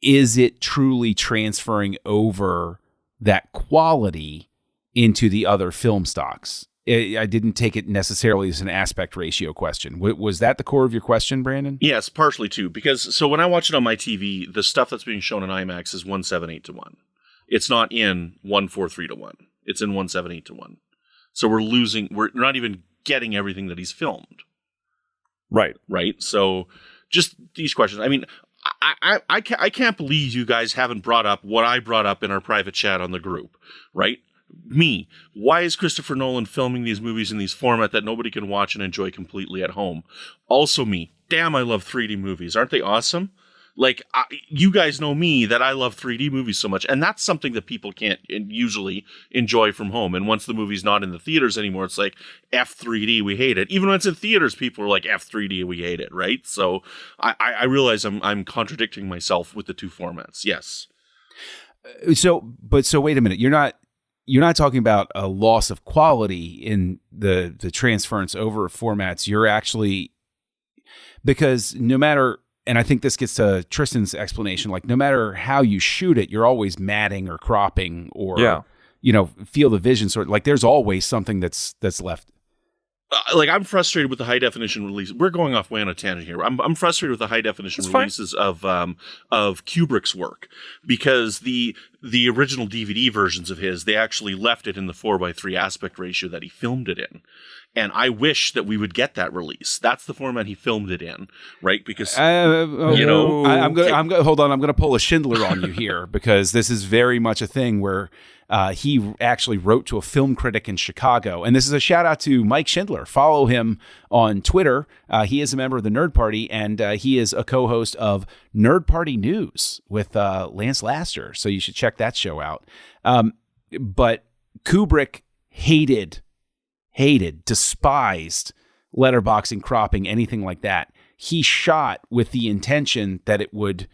is it truly transferring over that quality into the other film stocks? I didn't take it necessarily as an aspect ratio question. Was that the core of your question, Brandon? Yes, partially too. Because so when I watch it on my TV, the stuff that's being shown in IMAX is 178 to 1. It's not in 143 to 1. It's in 178 to 1. So we're not even getting everything that he's filmed. Right. Right. So just these questions. I mean, I can't believe you guys haven't brought up what I brought up in our private chat on the group, right? Me. Why is Christopher Nolan filming these movies in these format that nobody can watch and enjoy completely at home? Also me. Damn, I love 3D movies. Aren't they awesome? Like, you guys know me that I love 3D movies so much, and that's something that people can't usually enjoy from home. And once the movie's not in the theaters anymore, it's like, F 3D, we hate it. Even when it's in theaters, people are like, F 3D, we hate it, right? So I realize I'm contradicting myself with the two formats. Yes. So wait a minute. You're not talking about a loss of quality in the transference over of formats. You're actually, because no matter, and I think this gets to Tristan's explanation, like no matter how you shoot it, you're always matting or cropping or, field of vision sort of, like there's always something that's left. Like I'm frustrated with the high definition release. We're going off way on a tangent here. I'm frustrated with the high definition releases of Kubrick's work because the original DVD versions of his, they actually left it in the 4:3 aspect ratio that he filmed it in. And I wish that we would get that release. That's the format he filmed it in, right? Because I'm going. Hold on, I'm going to pull a Schindler on you here because this is very much a thing where he actually wrote to a film critic in Chicago, and this is a shout out to Mike Schindler. Follow him on Twitter. He is a member of the Nerd Party, and he is a co-host of Nerd Party News with Lance Laster. So you should check that show out. But Kubrick despised letterboxing, cropping, anything like that. He shot with the intention that it would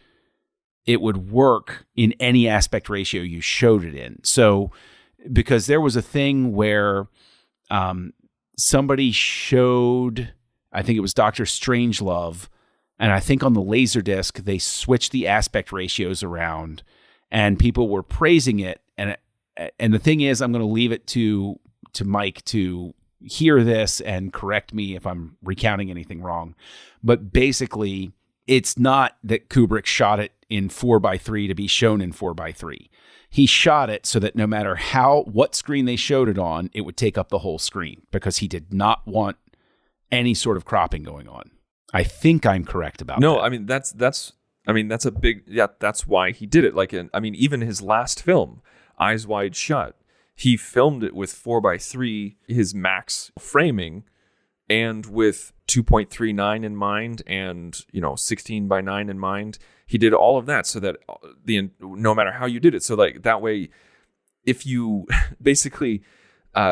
work in any aspect ratio you showed it in. So, because there was a thing where somebody showed, I think it was Dr. Strangelove, and I think on the Laserdisc, they switched the aspect ratios around, and people were praising it. And the thing is, I'm going to leave it to Mike to hear this and correct me if I'm recounting anything wrong. But basically, it's not that Kubrick shot it in 4:3 to be shown in 4:3. He shot it so that no matter what screen they showed it on, it would take up the whole screen because he did not want any sort of cropping going on. I think I'm correct about that. No, I mean that's a big that's why he did it. Like even his last film, Eyes Wide Shut, he filmed it with 4:3, his max framing, and with 2.39 in mind, and 16:9 in mind. He did all of that so that no matter how you did it, so like that way, if you basically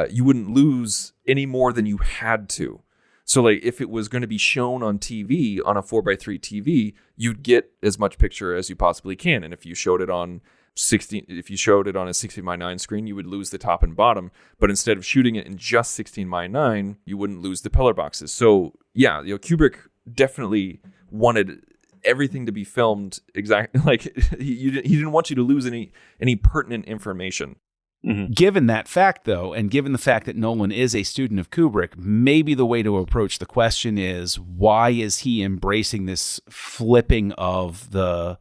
you wouldn't lose any more than you had to. So like if it was going to be shown on TV on a 4:3 TV, you'd get as much picture as you possibly can, and if you showed it on a 16:9 screen, you would lose the top and bottom. But instead of shooting it in just 16:9, you wouldn't lose the pillar boxes. So yeah, Kubrick definitely wanted everything to be filmed exactly like he didn't want you to lose any pertinent information. Mm-hmm. Given that fact, though, and given the fact that Nolan is a student of Kubrick, maybe the way to approach the question is, why is he embracing this flipping of the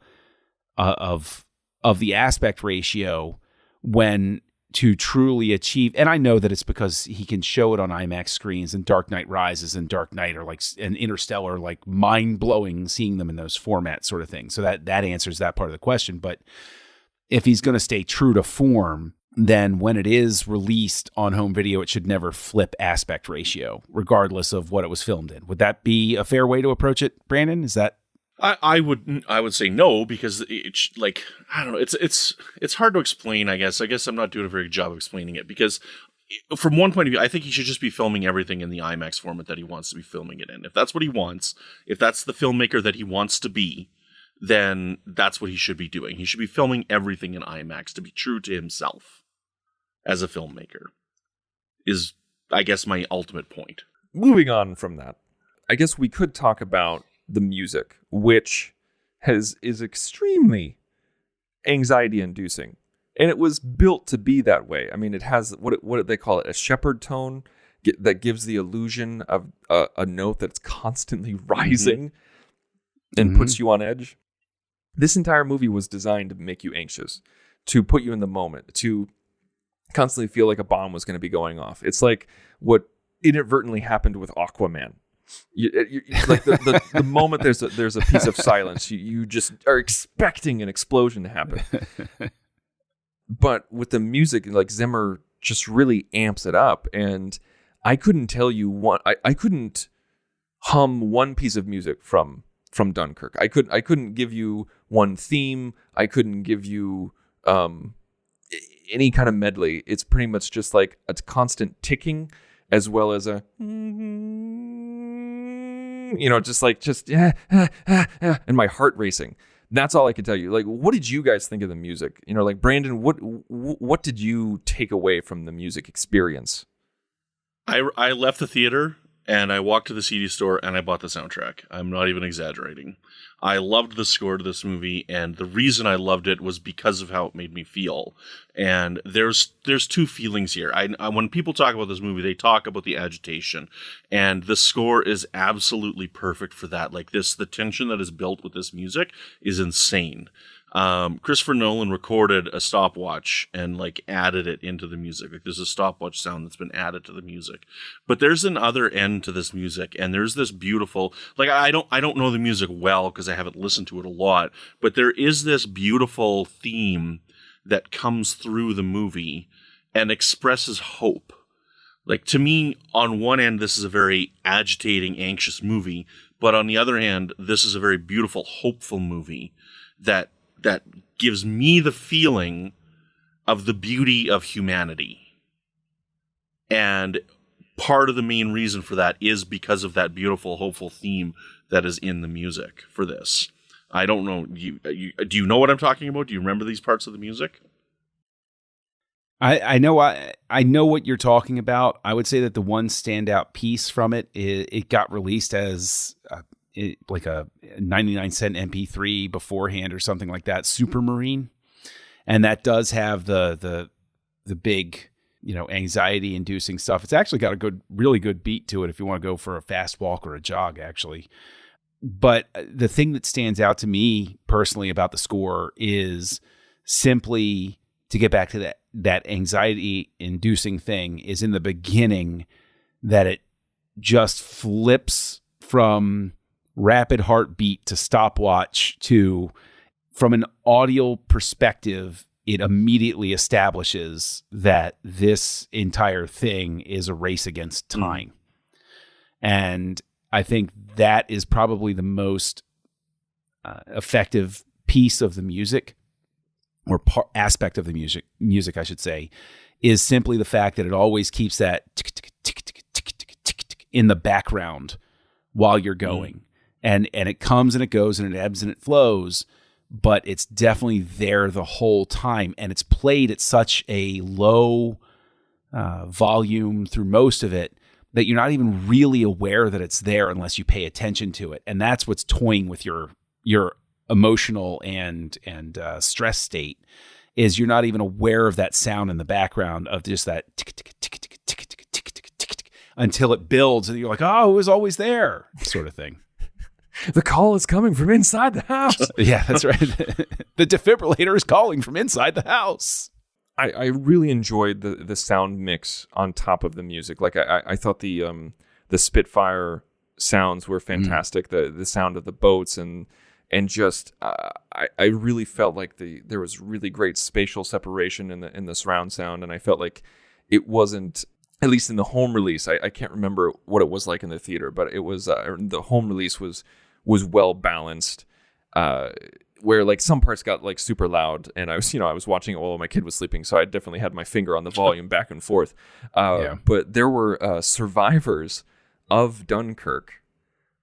aspect ratio when to truly achieve, and I know that it's because he can show it on IMAX screens, and Dark Knight Rises and Dark Knight are like, and Interstellar, like mind-blowing seeing them in those formats sort of thing. So that answers that part of the question. But if he's going to stay true to form, then when it is released on home video, it should never flip aspect ratio, regardless of what it was filmed in. Would that be a fair way to approach it, Brandon? Is that... I would say no, because it's like, I don't know, it's hard to explain. I guess I'm not doing a very good job of explaining it, because from one point of view, I think he should just be filming everything in the IMAX format that he wants to be filming it in. If that's what he wants, if that's the filmmaker that he wants to be, then that's what he should be doing. He should be filming everything in IMAX to be true to himself as a filmmaker, is, I guess, my ultimate point. Moving on from that, I guess we could talk about the music, which is extremely anxiety-inducing, and it was built to be that way. I mean, it has what they call it, a shepherd tone that gives the illusion of a note that's constantly rising and puts you on edge. This entire movie was designed to make you anxious, to put you in the moment, to constantly feel like a bomb was going to be going off. It's like what inadvertently happened with Aquaman. Like the moment there's a piece of silence, you just are expecting an explosion to happen. But with the music, like, Zimmer just really amps it up, and I couldn't tell you one. I couldn't hum one piece of music from Dunkirk. I couldn't give you one theme. I couldn't give you any kind of medley. It's pretty much just like a constant ticking, as well as a and my heart racing. That's all I can tell you. Like, what did you guys think of the music? Like, Brandon, what did you take away from the music experience? I left the theater and I walked to the CD store and I bought the soundtrack. I'm not even exaggerating. I loved the score to this movie, and the reason I loved it was because of how it made me feel. And there's two feelings here. I when people talk about this movie, they talk about the agitation, and the score is absolutely perfect for that. Like, the tension that is built with this music is insane. Christopher Nolan recorded a stopwatch and like added it into the music. Like, there's a stopwatch sound that's been added to the music, but there's another end to this music, and there's this beautiful, like, I don't know the music well because I haven't listened to it a lot, but there is this beautiful theme that comes through the movie and expresses hope. Like, to me, on one end, this is a very agitating, anxious movie, but on the other hand, this is a very beautiful, hopeful movie that gives me the feeling of the beauty of humanity. And part of the main reason for that is because of that beautiful, hopeful theme that is in the music for this. I don't know. Do you know what I'm talking about? Do you remember these parts of the music? I know what you're talking about. I would say that the one standout piece from it got released as like a 99-cent MP3 beforehand or something like that, Supermarine, and that does have the big, anxiety-inducing stuff. It's actually got a really good beat to it if you want to go for a fast walk or a jog, actually. But the thing that stands out to me personally about the score is simply, to get back to that anxiety-inducing thing, is in the beginning that it just flips from rapid heartbeat to stopwatch to, from an audio perspective, it immediately establishes that this entire thing is a race against time. And I think that is probably the most effective piece of the music, or aspect of the music, I should say, is simply the fact that it always keeps that tick, tick, tick, tick, tick, tick, tick, tick in the background while you're going. And it comes and it goes and it ebbs and it flows, but it's definitely there the whole time. And it's played at such a low volume through most of it that you're not even really aware that it's there unless you pay attention to it. And that's what's toying with your emotional and stress state, is you're not even aware of that sound in the background of just that tick, tick, tick, tick, tick, tick, tick, tick, tick, tick, until it builds and you're like, oh, it was always there, sort of thing. The call is coming from inside the house. Yeah, that's right. The defibrillator is calling from inside the house. I really enjoyed the sound mix on top of the music. Like I thought the Spitfire sounds were fantastic. The sound of the boats and just I really felt like there was really great spatial separation in the surround sound, and I felt like it wasn't, at least in the home release. I can't remember what it was like in the theater, but it was the home release was well balanced. Where like some parts got like super loud, and I was watching it while my kid was sleeping, so I definitely had my finger on the volume back and forth. But there were survivors of Dunkirk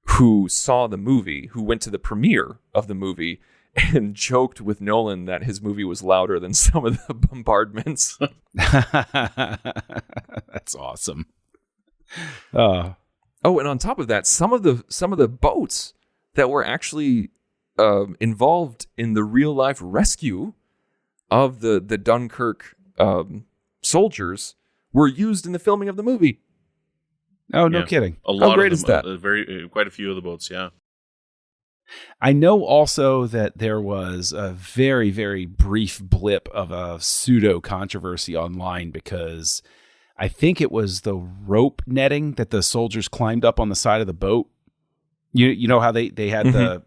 who saw the movie, who went to the premiere of the movie, and joked with Nolan that his movie was louder than some of the bombardments. That's awesome. Oh, and on top of that, some of the boats that were actually involved in the real life rescue of the Dunkirk soldiers were used in the filming of the movie. Oh, no kidding. A lot How great of them, is that? Quite a few of the boats, yeah. I know also that there was a very, very brief blip of a pseudo controversy online because I think it was the rope netting that the soldiers climbed up on the side of the boat. You know how they had the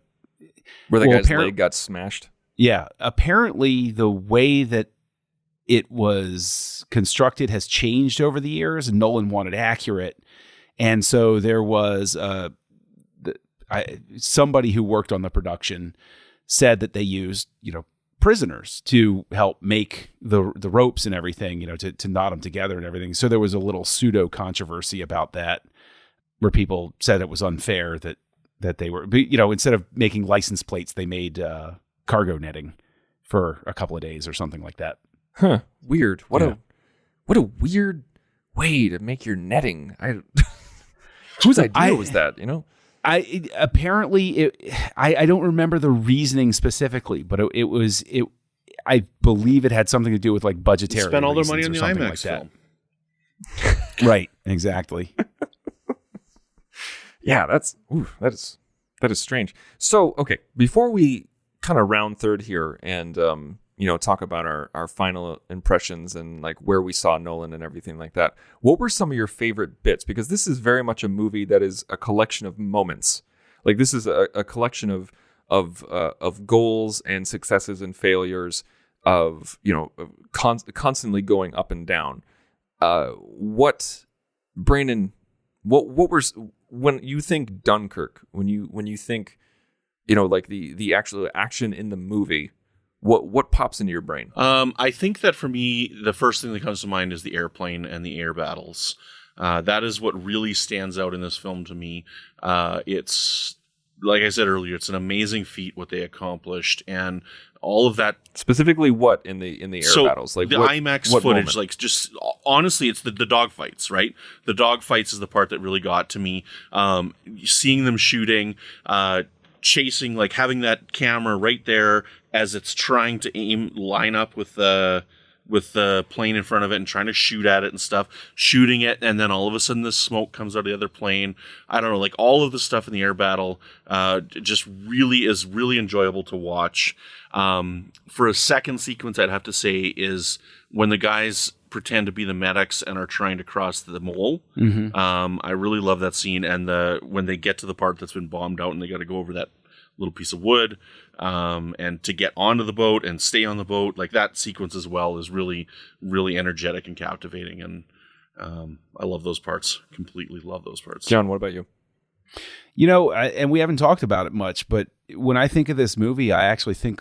where the guy's leg got smashed. Yeah, apparently the way that it was constructed has changed over the years, and Nolan wanted accurate, and so there was somebody who worked on the production said that they used prisoners to help make the ropes and everything, to knot them together and everything. So there was a little pseudo controversy about that, where people said it was unfair that they were, instead of making license plates, they made cargo netting for a couple of days or something like that. Huh? Weird. What a weird way to make your netting. Whose idea was that? I don't remember the reasoning specifically, but I believe it had something to do with like budgetary. Spent all their money on the IMAX film. Right. Exactly. Yeah, that is strange. So, okay, before we kind of round third here and talk about our final impressions and like where we saw Nolan and everything like that, what were some of your favorite bits? Because this is very much a movie that is a collection of moments. Like this is a collection of goals and successes and failures of constantly going up and down. Brandon, what were, when you think Dunkirk, when you think, like the actual action in the movie, what pops into your brain? I think that for me, the first thing that comes to mind is the airplane and the air battles. That is what really stands out in this film to me. It's, like I said earlier, it's an amazing feat what they accomplished, and all of that. Specifically, what in the air battles? Like the IMAX footage, moment? Like just honestly, it's the dog fights, right? The dog fights is the part that really got to me. Seeing them shooting, chasing, like having that camera right there as it's trying to line up with the plane in front of it and trying to shoot at it and stuff, shooting it, and then all of a sudden the smoke comes out of the other plane. I don't know, like all of the stuff in the air battle just really is really enjoyable to watch. For a second sequence, I'd have to say is when the guys pretend to be the medics and are trying to cross the mole. Mm-hmm. I really love that scene, and when they get to the part that's been bombed out and they got to go over that little piece of wood, and to get onto the boat and stay on the boat, like that sequence as well is really, really energetic and captivating. And I love those parts. Completely love those parts. John, what about you? And we haven't talked about it much, but when I think of this movie, I actually think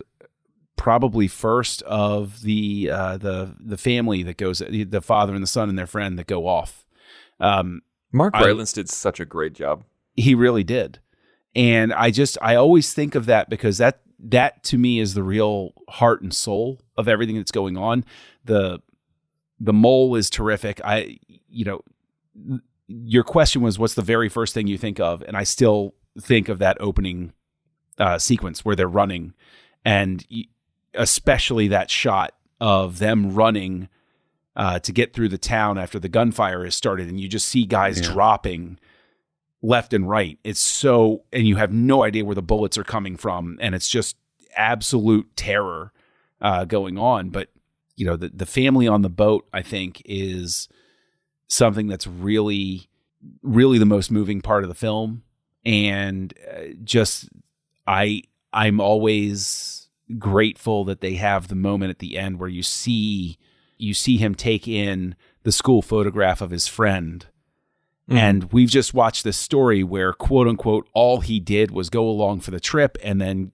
probably first of the family that goes, the father and the son and their friend that go off. Mark Rylance did such a great job. He really did. And I always think of that because that to me is the real heart and soul of everything that's going on. The mole is terrific. Your question was, what's the very first thing you think of? And I still think of that opening sequence where they're running, and especially that shot of them running to get through the town after the gunfire has started, and you just see guys dropping left and right. It's so, and you have no idea where the bullets are coming from, and it's just absolute terror going on. But the family on the boat, I think, is something that's really, really the most moving part of the film. And I'm always grateful that they have the moment at the end where you see him take in the school photograph of his friend. Mm-hmm. And we've just watched this story where, quote unquote, all he did was go along for the trip and then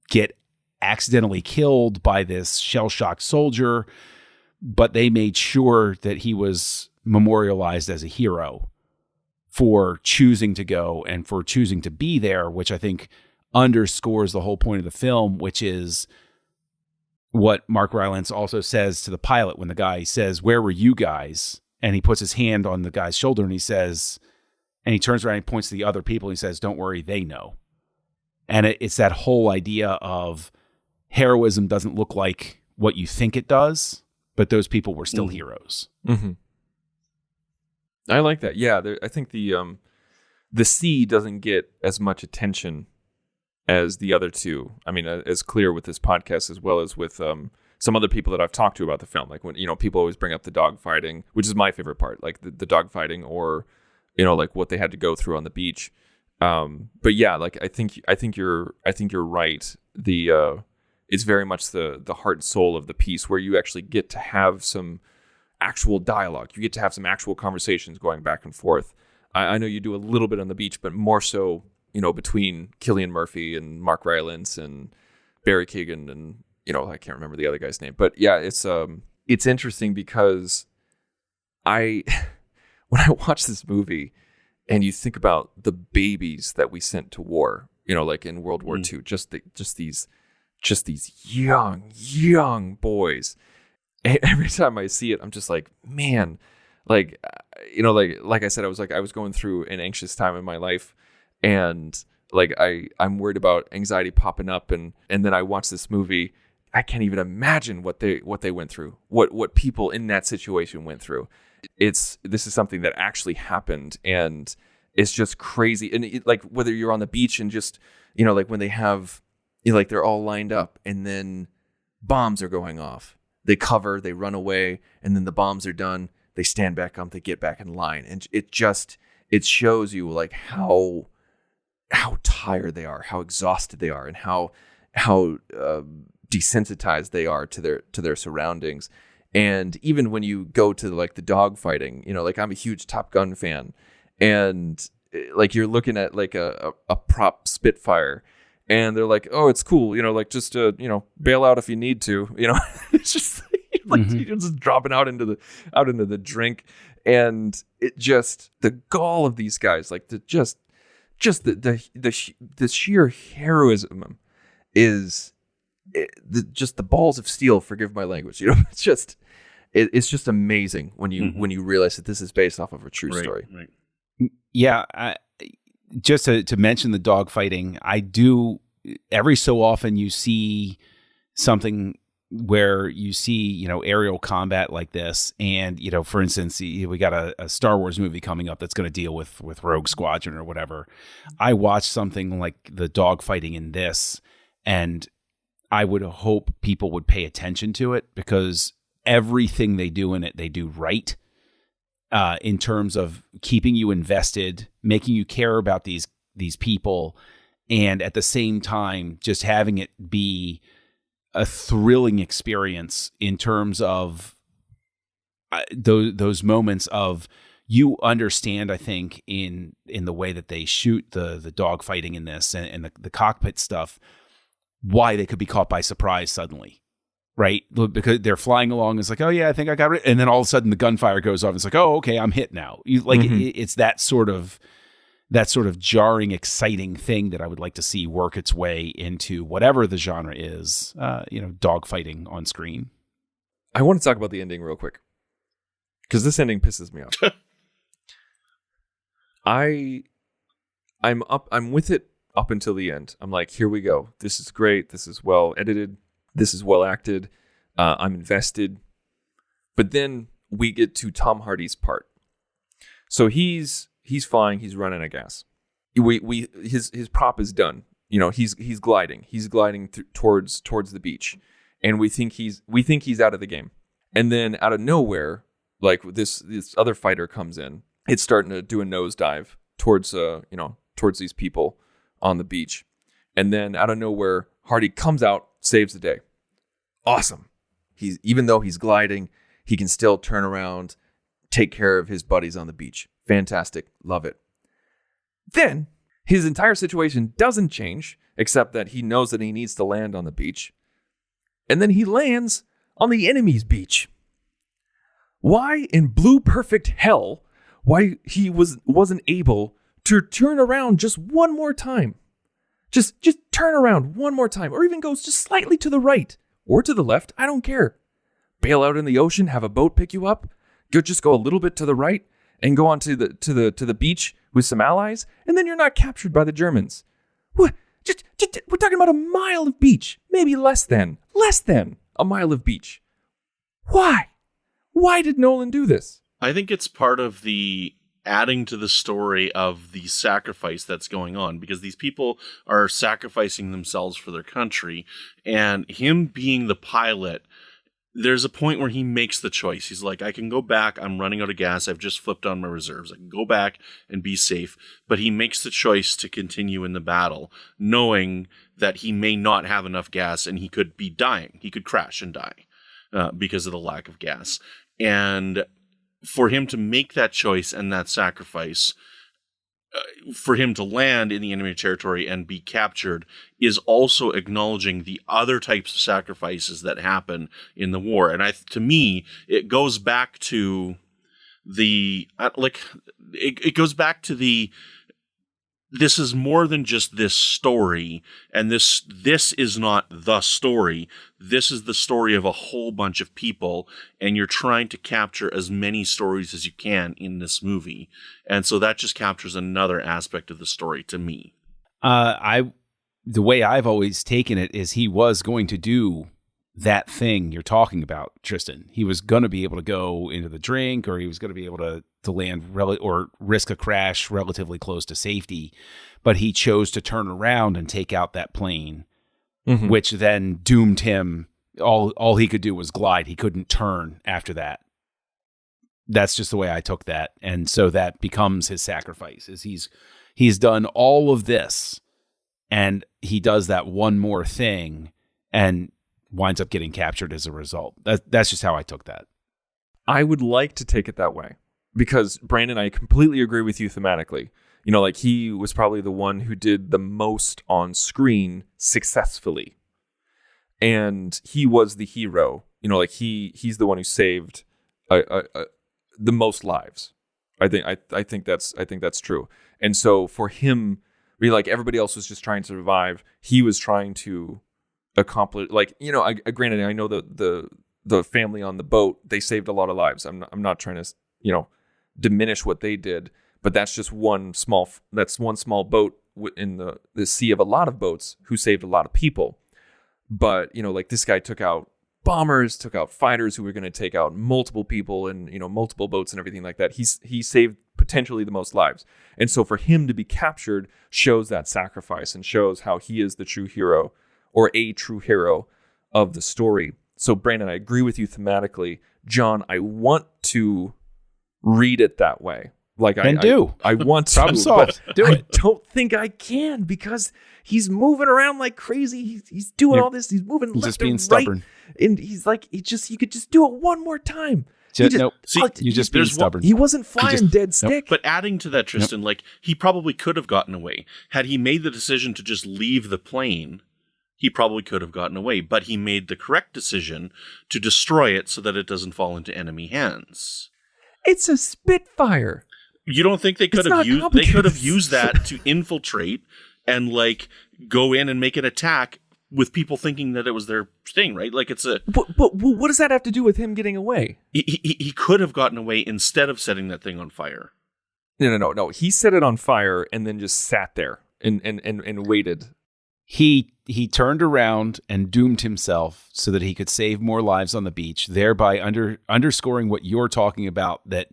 get accidentally killed by this shell-shocked soldier. But they made sure that he was memorialized as a hero for choosing to go and for choosing to be there, which I think underscores the whole point of the film, which is what Mark Rylance also says to the pilot when the guy says, "Where were you guys?" And he puts his hand on the guy's shoulder and he says, and he turns around and he points to the other people and he says, "Don't worry, they know." And it's that whole idea of heroism doesn't look like what you think it does, but those people were still heroes. Mm-hmm. I like that. Yeah, I think the sea doesn't get as much attention as the other two. I mean, as clear with this podcast as well as with some other people that I've talked to about the film. Like when people always bring up the dogfighting, which is my favorite part, like the dogfighting, or like what they had to go through on the beach. But yeah, like I think you're right. It's very much the heart and soul of the piece, where you actually get to have some actual dialogue. You get to have some actual conversations going back and forth. I know you do a little bit on the beach, but more so, between Cillian Murphy and Mark Rylance and Barry Keoghan and, I can't remember the other guy's name. But yeah, it's interesting because when I watch this movie and you think about the babies that we sent to war, like in World War II, just these young boys. Every time I see it, I'm just like, man, like I said, I was going through an anxious time in my life, and like I'm worried about anxiety popping up, and then I watch this movie. I can't even imagine what they went through, what people in that situation went through. This is something that actually happened, and it's just crazy. And like whether you're on the beach and just like when they have like they're all lined up, and then bombs are going off. They cover, they run away, and then the bombs are done. They stand back up, they get back in line. And it shows you like how tired they are, how exhausted they are, and how desensitized they are to their surroundings. And even when you go to like the dog fighting, like I'm a huge Top Gun fan, and like you're looking at like a prop Spitfire, and they're like, "Oh, it's cool, like just bail out if you need to." It's just like you're just dropping out into the drink, and it just the gall of these guys, like the sheer heroism is just the balls of steel. Forgive my language. It's just amazing when you realize that this is based off of a true story. Right. Yeah. Just to mention the dogfighting, I do every so often you see something where you see, aerial combat like this. And, for instance, we got a Star Wars movie coming up that's going to deal with Rogue Squadron or whatever. I watched something like the dogfighting in this, and I would hope people would pay attention to it, because everything they do in it, they do right. In terms of keeping you invested, making you care about these people, and at the same time, just having it be a thrilling experience in terms of those moments of you understand, I think, in the way that they shoot the dog fighting in this and the cockpit stuff, why they could be caught by surprise suddenly. Right? Because they're flying along. It's like, oh yeah, I think I got it. And then all of a sudden the gunfire goes off. It's like, oh, okay, I'm hit now. It's that sort of jarring, exciting thing that I would like to see work its way into whatever the genre is, dogfighting on screen. I want to talk about the ending real quick, because this ending pisses me off. I'm with it up until the end. I'm like, here we go. This is great. This is well edited. This is well acted. I'm invested. But then we get to Tom Hardy's part. So he's flying. He's running out of gas. His prop is done. He's gliding. He's gliding towards the beach, and we think he's out of the game. And then out of nowhere, like this other fighter comes in. It's starting to do a nosedive towards towards these people on the beach. And then out of nowhere, Hardy comes out, saves the day. Awesome. Even though he's gliding, he can still turn around, take care of his buddies on the beach. Fantastic. Love it. Then his entire situation doesn't change, except that he knows that he needs to land on the beach. And then he lands on the enemy's beach. Why in blue perfect hell, why he wasn't able to turn around just one more time? Just turn around one more time, or even goes just slightly to the right or to the left. I don't care. Bail out in the ocean, have a boat pick you up. Just go a little bit to the right and go on to the beach with some allies, and then you're not captured by the Germans. What? Just we're talking about a mile of beach, maybe less than a mile of beach. Why? Why did Nolan do this? I think it's part of the adding to the story of the sacrifice that's going on, because these people are sacrificing themselves for their country, and him being the pilot, there's a point where he makes the choice. He's like, I can go back. I'm running out of gas. I've just flipped on my reserves. I can go back and be safe. But he makes the choice to continue in the battle, knowing that he may not have enough gas and he could be dying. He could crash and die because of the lack of gas. And for him to make that choice and that sacrifice, for him to land in the enemy territory and be captured, is also acknowledging the other types of sacrifices that happen in the war. And to me, it goes back to it goes back to this is more than just this story, and this is not the story. This is the story of a whole bunch of people, and you're trying to capture as many stories as you can in this movie. And so that just captures another aspect of the story to me. The way I've always taken it is he was going to do that thing you're talking about, Tristan. He was going to be able to go into the drink, or he was going to be able to land or risk a crash relatively close to safety. But he chose to turn around and take out that plane, which then doomed him. All he could do was glide. He couldn't turn after that. That's just the way I took that. And so that becomes his sacrifice, is he's done all of this, and he does that one more thing and winds up getting captured as a result. That's just how I took that. I would like to take it that way, because Brandon, I completely agree with you thematically. You know, like, he was probably the one who did the most on screen successfully, and he was the hero. You know, like, he's the one who saved the most lives. I think that's true. And so for him, really, like, everybody else was just trying to survive. He was trying to accomplish, like, you know, granted, I know the family on the boat, they saved a lot of lives. I'm not trying to, you know, diminish what they did, but that's just one small boat in the sea of a lot of boats who saved a lot of people. But, you know, like, this guy took out bombers, took out fighters who were going to take out multiple people and, you know, multiple boats and everything like that. He saved potentially the most lives. And so for him to be captured shows that sacrifice and shows how he is the true hero, or a true hero of the story. So Brandon, I agree with you thematically. John, I want to read it that way. Like, I want to, problem solved. But I don't think I can, because he's moving around like crazy. He's doing all this. He's moving left just being and stubborn. Right. And he's like, you could just do it one more time. Nope. You're just being stubborn. He wasn't flying dead stick. But adding to that, Tristan, like, he probably could have gotten away. Had he made the decision to just leave the plane, he probably could have gotten away. But he made the correct decision to destroy it so that it doesn't fall into enemy hands. It's a Spitfire. You don't think they could have used that to infiltrate and, like, go in and make an attack with people thinking that it was their thing, right? Like, it's a... But what does that have to do with him getting away? He could have gotten away instead of setting that thing on fire. No. He set it on fire and then just sat there and waited. He turned around and doomed himself so that he could save more lives on the beach, thereby underscoring what you're talking about, that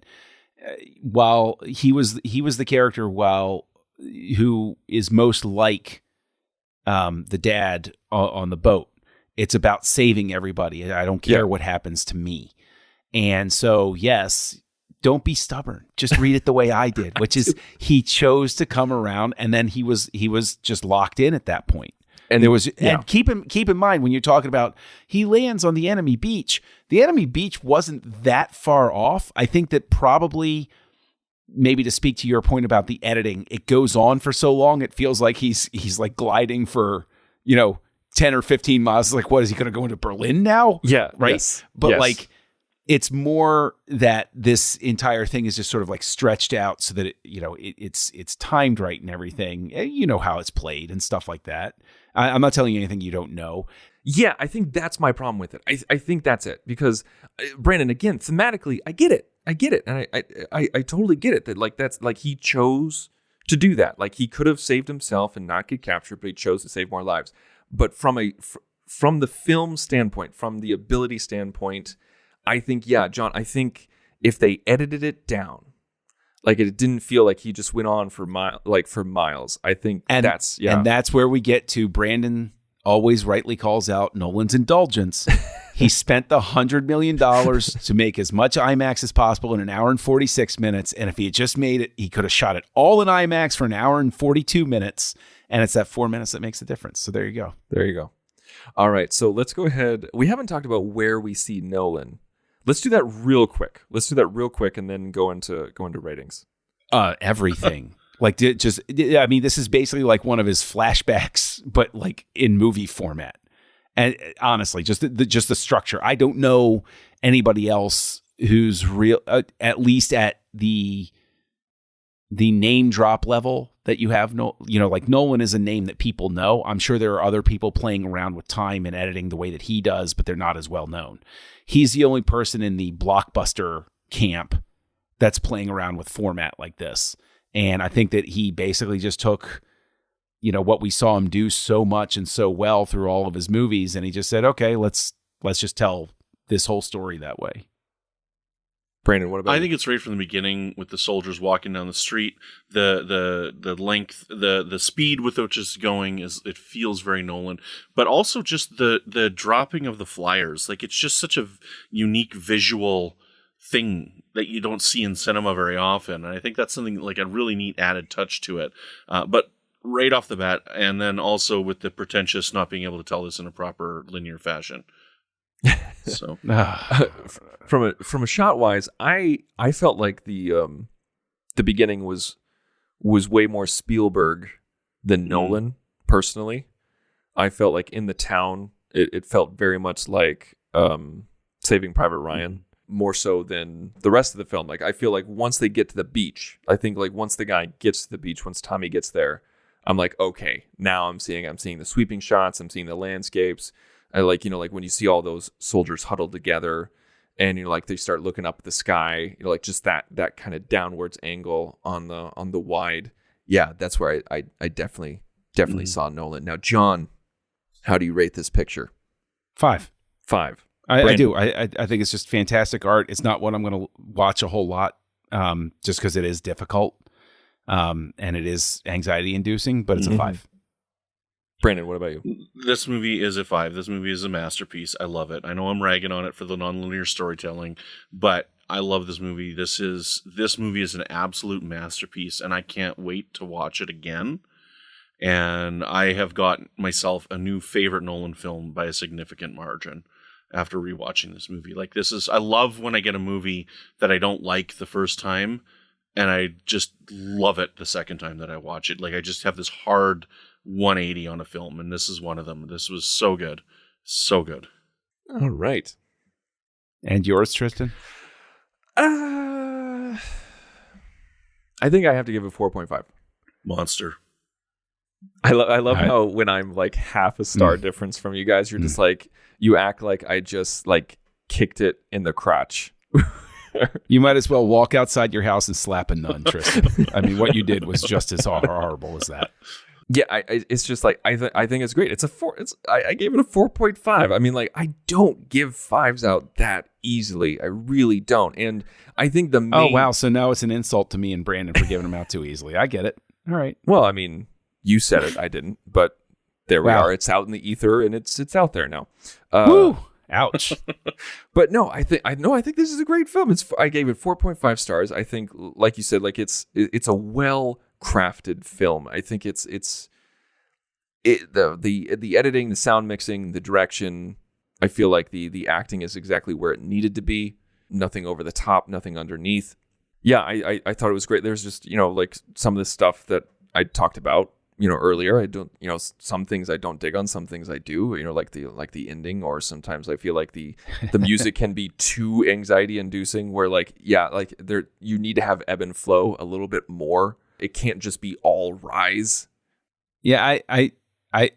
while he was the character who is most like the dad on the boat, it's about saving everybody. I don't care what happens to me. And so, yes, don't be stubborn. Just read it the way I did, which is he chose to come around, and then he was just locked in at that point. And there was, and keep in mind when you're talking about he lands on the enemy beach. The enemy beach wasn't that far off. I think that probably, maybe to speak to your point about the editing, it goes on for so long. It feels like he's like gliding for 10 or 15 miles. Like, what is he going to go into Berlin now? Yeah, right. Yes, but yes. like, it's more that this entire thing is just sort of like stretched out so that it's timed right and everything. You know how it's played and stuff like that. I'm not telling you anything you don't know. Yeah, I think that's my problem with it. I think that's it. Because, Brandon, again, thematically, I get it. And I totally get it. That, like, that's, like, he chose to do that. Like, he could have saved himself and not get captured, but he chose to save more lives. But from the film standpoint, from the ability standpoint, I think, John, I think if they edited it down, like it didn't feel like he just went on for miles. I think and that's where we get to Brandon always rightly calls out Nolan's indulgence. He spent the $100 million to make as much IMAX as possible in an hour and 46 minutes. And if he had just made it, he could have shot it all in IMAX for an hour and 42 minutes. And it's that 4 minutes that makes the difference. So there you go. There you go. All right. So let's go ahead. We haven't talked about where we see Nolan. Let's do that real quick. And then go into ratings. Everything. This is basically like one of his flashbacks, but like in movie format. And honestly, just the structure. I don't know anybody else who's real, at least at the name drop level that you have. Like Nolan is a name that people know. I'm sure there are other people playing around with time and editing the way that he does, but they're not as well known. He's the only person in the blockbuster camp that's playing around with format like this. And I think that he basically just took, what we saw him do so much and so well through all of his movies. And he just said, okay, let's just tell this whole story that way. Brandon, what about I think it's right from the beginning with the soldiers walking down the street. The length, the speed with which it's going it feels very Nolan, but also just the dropping of the flyers. Like, it's just such a unique visual thing that you don't see in cinema very often. And I think that's something like a really neat added touch to it. But right off the bat, and then also with the pretentious not being able to tell this in a proper linear fashion. So from a shot wise, I felt like the beginning was way more Spielberg than Nolan. Personally, I felt like in the town, it felt very much like Saving Private Ryan, more so than the rest of the film. Like, I feel like once they get to the beach, I think like once the guy gets to the beach, once Tommy gets there, I'm like, okay, now I'm seeing the sweeping shots, I'm seeing the landscapes. I like, like when you see all those soldiers huddled together and like they start looking up at the sky, like just that kind of downwards angle on the wide. Yeah, that's where I definitely saw Nolan. Now, John, how do you rate this picture? 5. I do. I think it's just fantastic art. It's not what I'm going to watch a whole lot, just because it is difficult, and it is anxiety inducing, but it's a 5. Brandon, what about you? This movie is a 5. This movie is a masterpiece. I love it. I know I'm ragging on it for the nonlinear storytelling, but I love this movie. This movie is an absolute masterpiece, and I can't wait to watch it again. And I have got myself a new favorite Nolan film by a significant margin after rewatching this movie. Like, I love when I get a movie that I don't like the first time, and I just love it the second time that I watch it. Like, I just have this hard 180 on a film, and this is one of them. This was so good. So good. All right. And yours, Tristan? I think I have to give it 4.5. Monster. I love how when I'm like half a star difference from you guys, you're just like, you act like I just like kicked it in the crotch. You might as well walk outside your house and slap a nun, Tristan. I mean, what you did was just as horrible as that. Yeah, it's just like I think it's great. It's a 4. I gave it a 4.5. I mean, like, I don't give 5s out that easily. I really don't. And I think the main... Oh wow, so now it's an insult to me and Brandon for giving them out too easily. I get it. All right. Well, I mean, you said it, I didn't, but there we are. It's out in the ether, and it's out there now. Woo! Ouch. But no, I think this is a great film. I gave it 4.5 stars. I think, like you said, like it's a well crafted film. I think the editing, the sound mixing, the direction. I feel like the acting is exactly where it needed to be. Nothing over the top, nothing underneath. Yeah, I thought it was great. There's just, like some of the stuff that I talked about, earlier. I don't, some things I don't dig on, some things I do, like the ending, or sometimes I feel like the music can be too anxiety inducing, where you need to have ebb and flow a little bit more. It can't just be all rise. Yeah,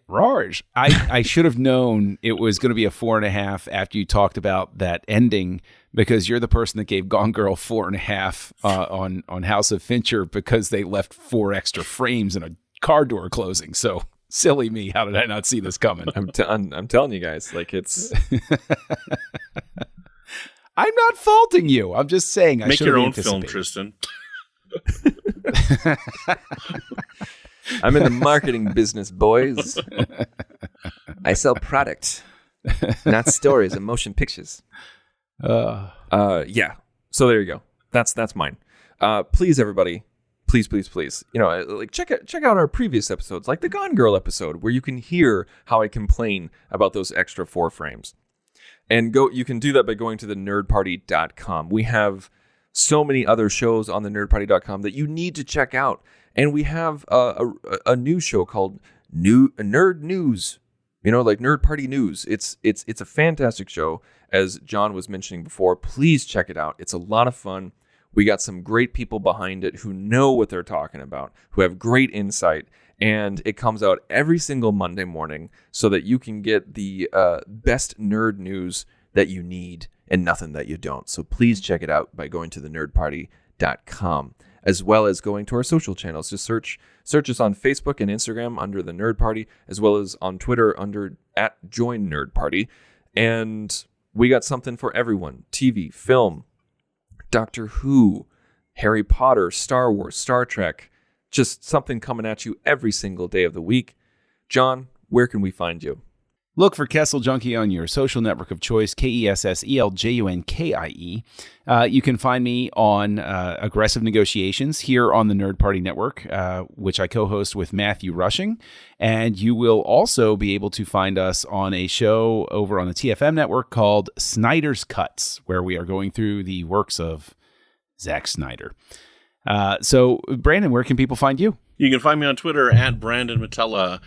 Raj, I should have known it was going to be a 4.5 after you talked about that ending, because you're the person that gave Gone Girl 4.5 on House of Fincher because they left 4 extra frames in a car door closing. So silly me, how did I not see this coming? I'm telling you guys, like it's. I'm not faulting you. I'm just saying Make your own film, Tristan. I'm in the marketing business, boys. I sell product, not stories and motion pictures. Yeah. So there you go. That's mine. Please, everybody, please, check out our previous episodes, like the Gone Girl episode, where you can hear how I complain about those extra 4 frames. And you can do that by going to the nerdparty.com. We have so many other shows on the nerdparty.com that you need to check out. And we have a new show called Nerd News, like Nerd Party News. It's a fantastic show, as John was mentioning before. Please check it out. It's a lot of fun. We got some great people behind it who know what they're talking about, who have great insight, and it comes out every single Monday morning so that you can get the best nerd news that you need and nothing that you don't. So please check it out by going to thenerdparty.com. as well as going to our social channels. Just search us on Facebook and Instagram under the Nerd Party, as well as on Twitter under @JoinNerdParty. And we got something for everyone. TV, film, Doctor Who, Harry Potter, Star Wars, Star Trek. Just something coming at you every single day of the week. John, where can we find you? Look for Kessel Junkie on your social network of choice, KESSELJUNKIE. You can find me on Aggressive Negotiations here on the Nerd Party Network, which I co-host with Matthew Rushing. And you will also be able to find us on a show over on the TFM network called Snyder's Cuts, where we are going through the works of Zack Snyder. So, Brandon, where can people find you? You can find me on Twitter @BrandonMatella.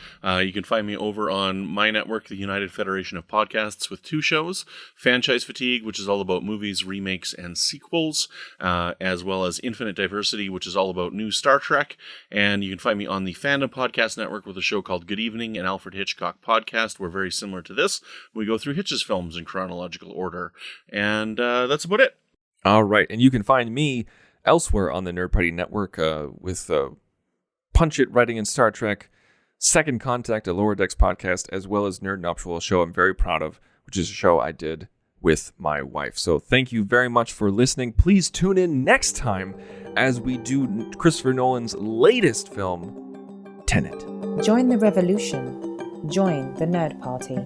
You can find me over on my network, the United Federation of Podcasts, with 2 shows, Franchise Fatigue, which is all about movies, remakes, and sequels, as well as Infinite Diversity, which is all about new Star Trek. And you can find me on the Fandom Podcast Network with a show called Good Evening, an Alfred Hitchcock podcast. We're very similar to this. We go through Hitch's films in chronological order. And that's about it. All right. And you can find me elsewhere on the Nerd Party Network with Punch It, Writing in Star Trek, Second Contact, a Lower Decks podcast, as well as Nerd Nuptial, a show I'm very proud of, which is a show I did with my wife. So thank you very much for listening. Please tune in next time as we do Christopher Nolan's latest film, Tenet. Join the revolution. Join the Nerd Party.